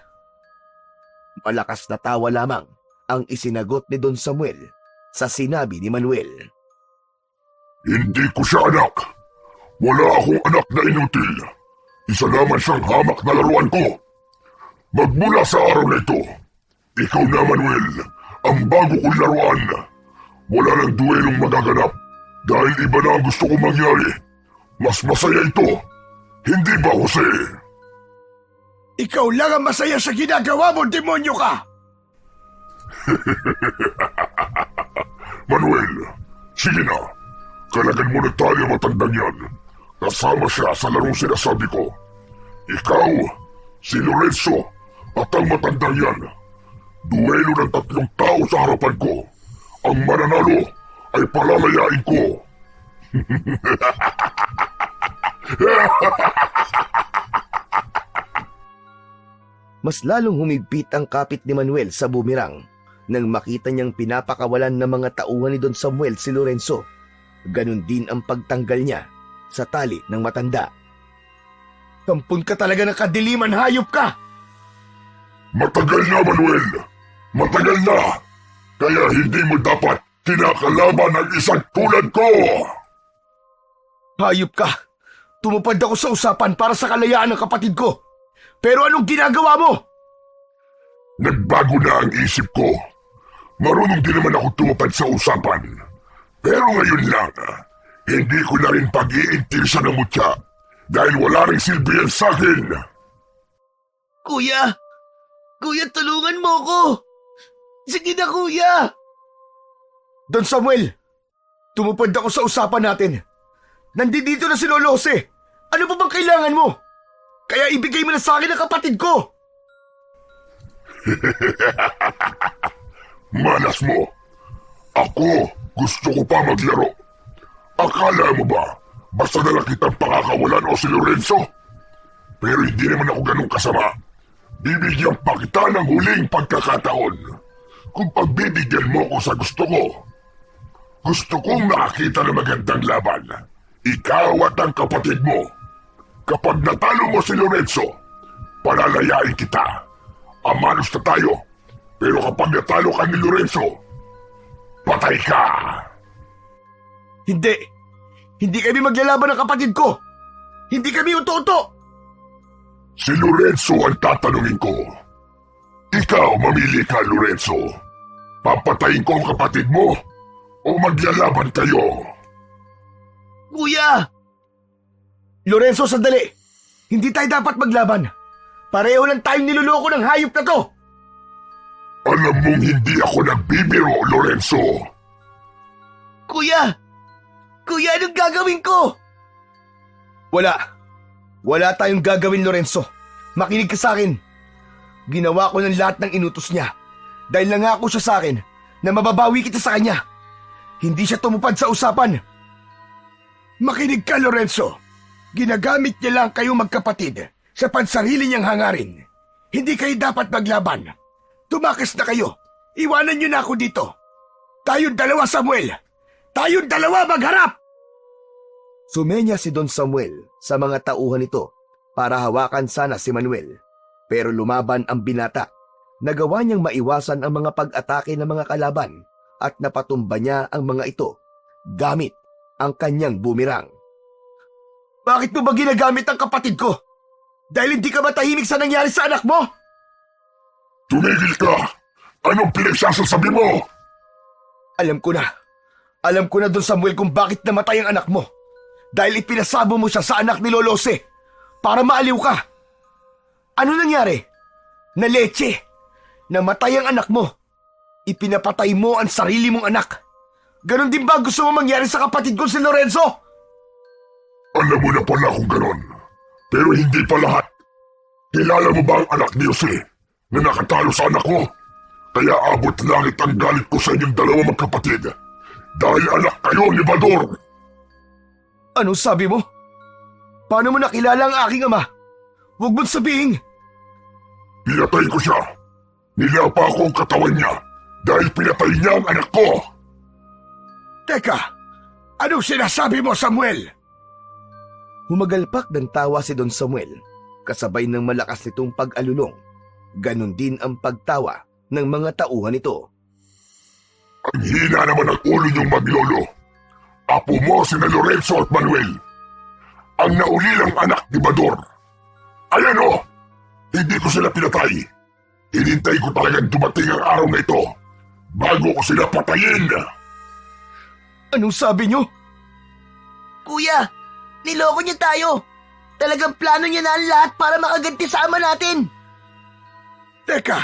Malakas na tawa lamang ang isinagot ni Don Samuel sa sinabi ni Manuel. Hindi ko siya anak. Wala akong anak na inutil. Isa naman siyang hamak na laruan ko. Magmula sa araw na ito, ikaw na, Manuel, ang bago kong laruan. Wala nang duelong magaganap dahil iba na ang gusto kong mangyari. Mas masaya ito. Hindi ba, Jose? Ikaw lang ang masaya sa ginagawa mo, demonyo ka! Manuel, sige na. Kalagan mo na tayo matandang yan. Kasama siya sa larong sinasabi ko. Ikaw, si Lorenzo, at ang matandang yan. Duelo ng 3 tao sa harapan ko. Ang mananalo ay palalayain ko. Mas lalong humigpit ang kapit ni Manuel sa bumirang nang makita niyang pinapakawalan ng mga tauhan ni Don Samuel si Lorenzo. Ganon din ang pagtanggal niya sa tali ng matanda. Tampon ka talaga ng kadiliman, hayop ka! Matagal na, Manuel. Matagal na. Kaya hindi mo dapat kinakalaban ang isang tulad ko. Hayop ka! Tumupad ako sa usapan para sa kalayaan ng kapatid ko. Pero anong ginagawa mo? Nagbago na ang isip ko. Marunong din naman ako tumupad sa usapan. Pero ngayon lang, hindi ko na rin pag-iintirsa ng mutya dahil wala rin silbi yan sa akin. Kuya! Kuya, tulungan mo ako! Sige na, kuya! Don Samuel, tumupad ako sa usapan natin. Nandito na si Lolo Jose. Ano pa bang kailangan mo? Kaya ibigay mo na sa akin ang kapatid ko. Malas mo. Ako, gusto ko pa maglaro. Akala mo ba, basta na lang kitang pakakawalan o si Lorenzo? Pero hindi naman ako ganun kasama. Bibigyan pa kita ng huling pagkakataon. Kung pagbibigyan mo ko sa gusto ko. Gusto kong makakita ng magandang laban. Ikaw at ang kapatid mo. Kapag natalo mo si Lorenzo, palalayain kita. Amanos na tayo. Pero kapag natalo ka ni Lorenzo, patay ka. Hindi. Hindi kami maglalaban ng kapatid ko. Hindi kami uto-uto. Si Lorenzo ang tatanungin ko. Ikaw mamili ka, Lorenzo. Papatayin ko ang kapatid mo o maglalaban kayo? Kuya! Lorenzo, sandali. Hindi tayo dapat maglaban. Pareho lang tayong niloloko ng hayop na to. Alam mong hindi ako nagbibiro, Lorenzo. Kuya! Kuya, anong gagawin ko? Wala. Wala tayong gagawin, Lorenzo. Makinig ka sa akin. Ginawa ko ng lahat ng inutos niya. Dahil nangako siya sa akin na mababawi kita sa kanya. Hindi siya tumupad sa usapan. Makinig ka, Lorenzo. Ginagamit niya lang kayong magkapatid sa pansarili niyang hangarin. Hindi kayo dapat maglaban. Tumakas na kayo. Iwanan niyo na ako dito. Tayong dalawa, Samuel. Tayong dalawa magharap! Sumenya si Don Samuel sa mga tauhan nito para hawakan sana si Manuel. Pero lumaban ang binata. Nagawa niyang maiwasan ang mga pag-atake ng mga kalaban at napatumba niya ang mga ito gamit ang kanyang bumirang. Bakit mo ba ginagamit ang kapatid ko? Dahil hindi ka ba tahimik sa nangyari sa anak mo? Tumigil ka! Anong pinagsasasabi mo? Alam ko na. Alam ko na, Don Samuel, kung bakit namatay ang anak mo. Dahil ipinasabo mo siya sa anak ni Lolo Jose para maaliw ka. Ano nangyari? Na leche. Namatay ang anak mo. Ipinapatay mo ang sarili mong anak. Ganon din ba gusto mo mangyari sa kapatid ko si Lorenzo? Alam mo na pala kung ganon. Pero hindi pa lahat. Kilala mo ba ang anak ni Jose na nakatalo sa anak ko? Kaya abot langit ang galit ko sa inyong dalawang magkapatid. Dahil anak kayo ni Bador. Anong sabi mo? Paano mo nakilala ang aking ama? Huwag mo't sabihin. Pinatay ko siya. Nilapa ko ang katawan niya dahil pinatay niya ang anak ko. Teka, anong sinasabi mo, Samuel? Humagalpak ng tawa si Don Samuel, kasabay ng malakas nitong pag-alulong. Ganon din ang pagtawa ng mga tauhan nito. Ang hina naman ang ulo niyong maglolo. Apo mo sina Lorenzo at Manuel. Ang naulilang anak ni Bador. Ayan o! Hindi ko sila pinatay. Hinintay ko talagang dumating ang araw na ito bago ko sila patayin. Anong sabi niyo? Kuya, niloko niya tayo. Talagang plano niya na ang lahat para makaganti sa ama natin. Teka,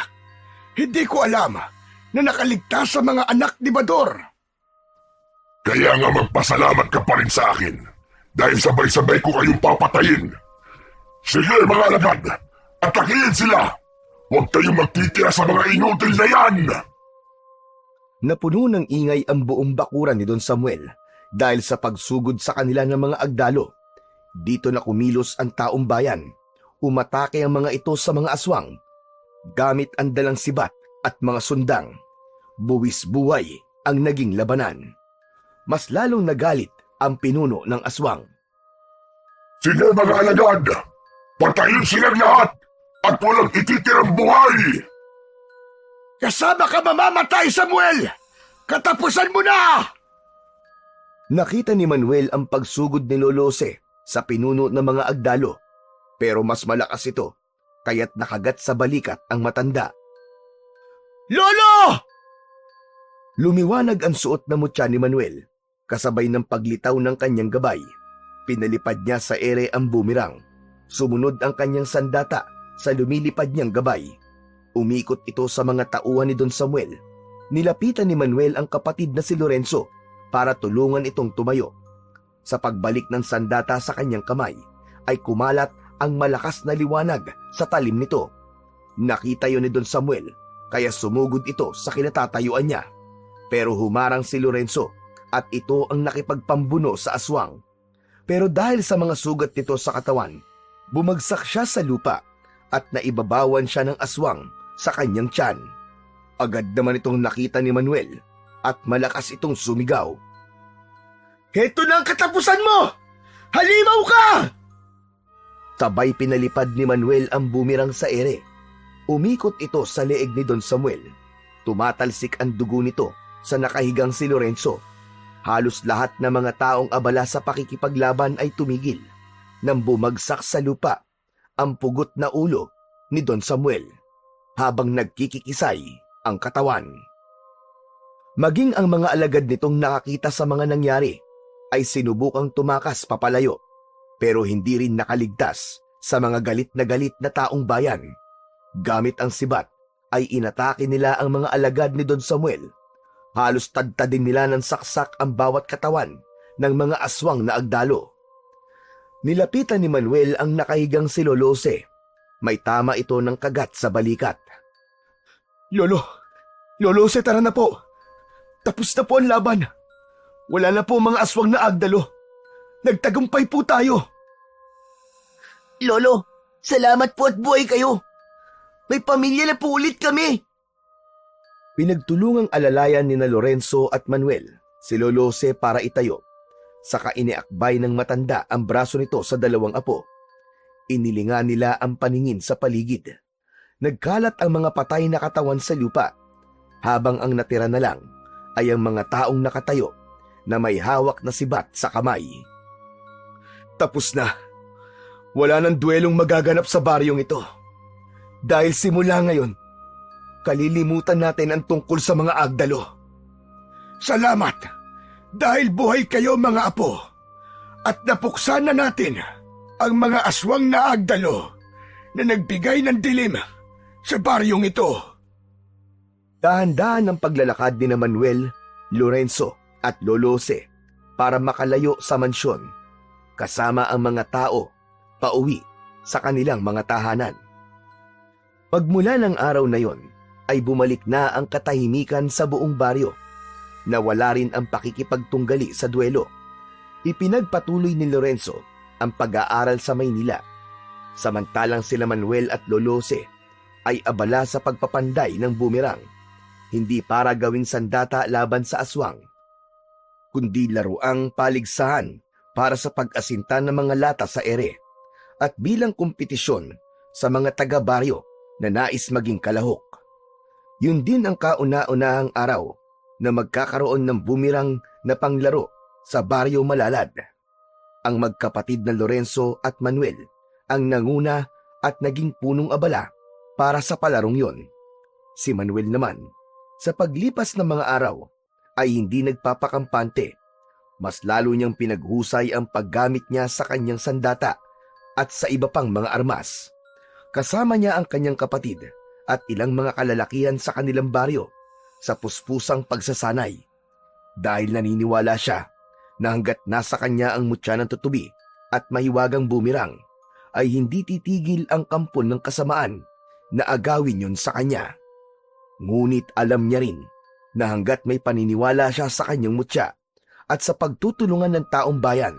hindi ko alam na nakaligtas sa mga anak ni Bador. Kaya nga magpasalamat ka pa rin sa akin dahil sabay-sabay ko kayong papatayin. Sige mga alagad, atakihin sila. Huwag kayong magtitira sa mga inutil na yan. Napuno ng ingay ang buong bakuran ni Don Samuel dahil sa pagsugod sa kanila ng mga agdalo. Dito na kumilos ang taong bayan. Umatake ang mga ito sa mga aswang. Gamit ang dalang sibat at mga sundang. Buwis buhay ang naging labanan. Mas lalong nagalit ang pinuno ng aswang. Sige mga alagad, patayin silang lahat at walang ititirang buhay. Kasama ka mamamatay, Samuel! Katapusan mo na! Nakita ni Manuel ang pagsugod ni Lolose sa pinuno ng mga agdalo, pero mas malakas ito, kaya't nakagat sa balikat ang matanda. Lolo! Lumiwanag ang suot na mutya ni Manuel, kasabay ng paglitaw ng kanyang gabay. Pinalipad niya sa ere ang bumirang. Sumunod ang kanyang sandata sa lumilipad niyang gabay. Umikot ito sa mga tauhan ni Don Samuel. Nilapitan ni Manuel ang kapatid na si Lorenzo para tulungan itong tumayo. Sa pagbalik ng sandata sa kanyang kamay, ay kumalat ang malakas na liwanag sa talim nito. Nakita yon ni Don Samuel, kaya sumugod ito sa kinatatayuan niya. Pero humarang si Lorenzo at ito ang nakipagpambuno sa aswang. Pero dahil sa mga sugat nito sa katawan, bumagsak siya sa lupa at naibabawan siya ng aswang sa kanyang tiyan. Agad naman itong nakita ni Manuel at malakas itong sumigaw. Heto na ang katapusan mo! Halimaw ka! Sabay pinalipad ni Manuel ang bumirang sa ere. Umikot ito sa leeg ni Don Samuel. Tumatalsik ang dugo nito sa nakahigang si Lorenzo. Halos lahat ng mga taong abala sa pakikipaglaban ay tumigil nang bumagsak sa lupa ang pugot na ulo ni Don Samuel habang nagkikikisay ang katawan. Maging ang mga alagad nitong nakakita sa mga nangyari ay sinubukang tumakas papalayo, pero hindi rin nakaligtas sa mga galit na taong bayan. Gamit ang sibat ay inatake nila ang mga alagad ni Don Samuel. Halos tadtadin nila ng saksak ang bawat katawan ng mga aswang na agdalo. Nilapitan ni Manuel ang nakahigang si Lolose. May tama ito ng kagat sa balikat. Lolose, tara na po. Tapos na po ang laban. Wala na po mga aswang na agdalo. Nagtagumpay po tayo. Lolo, salamat po at buhay kayo. May pamilya na po ulit kami. Pinagtulungang alalayan ni na Lorenzo at Manuel si Lolose para itayo. Saka iniakbay ng matanda ang braso nito sa dalawang apo. Inilinga nila ang paningin sa paligid. Nagkalat ang mga patay na katawan sa lupa, habang ang natira na lang ay ang mga taong nakatayo na may hawak na sibat sa kamay. Tapos na. Wala nang duelong magaganap sa baryong ito. Dahil simula ngayon, kalilimutan natin ang tungkol sa mga agdalo. Salamat! Dahil buhay kayo mga apo, at napuksan na natin ang mga aswang na agdalo na nagbigay ng dilim sa baryong ito. Dahan-dahan ang paglalakad ni na Manuel, Lorenzo at Lolose para makalayo sa mansyon kasama ang mga tao pauwi sa kanilang mga tahanan. Pagmula ng araw na yon ay bumalik na ang katahimikan sa buong baryo. Nawala rin ang pakikipagtunggali sa duelo. Ipinagpatuloy ni Lorenzo ang pag-aaral sa Maynila, samantalang sila Manuel at Lolose ay abala sa pagpapanday ng bumerang, hindi para gawing sandata laban sa aswang, kundi laruang paligsahan para sa pag-asinta ng mga lata sa ere at bilang kompetisyon sa mga taga-baryo na nais maging kalahok. Yun din ang kauna-unahang araw na magkakaroon ng bumirang na panglaro sa baryo Malalad. Ang magkapatid na Lorenzo at Manuel ang nanguna at naging punong abala para sa palarong yon. Si Manuel naman, sa paglipas ng mga araw, ay hindi nagpapakampante. Mas lalo niyang pinaghusay ang paggamit niya sa kanyang sandata at sa iba pang mga armas. Kasama niya ang kanyang kapatid at ilang mga kalalakihan sa kanilang baryo sa puspusang pagsasanay. Dahil naniniwala siya na hanggat nasa kanya ang mutya ng tutubi at mahiwagang bumirang, ay hindi titigil ang kampon ng kasamaan na agawin yon sa kanya. Ngunit alam niya rin na hanggat may paniniwala siya sa kanyang mutya at sa pagtutulungan ng taong bayan,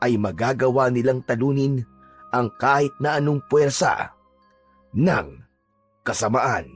ay magagawa nilang talunin ang kahit na anong puwersa ng kasamaan.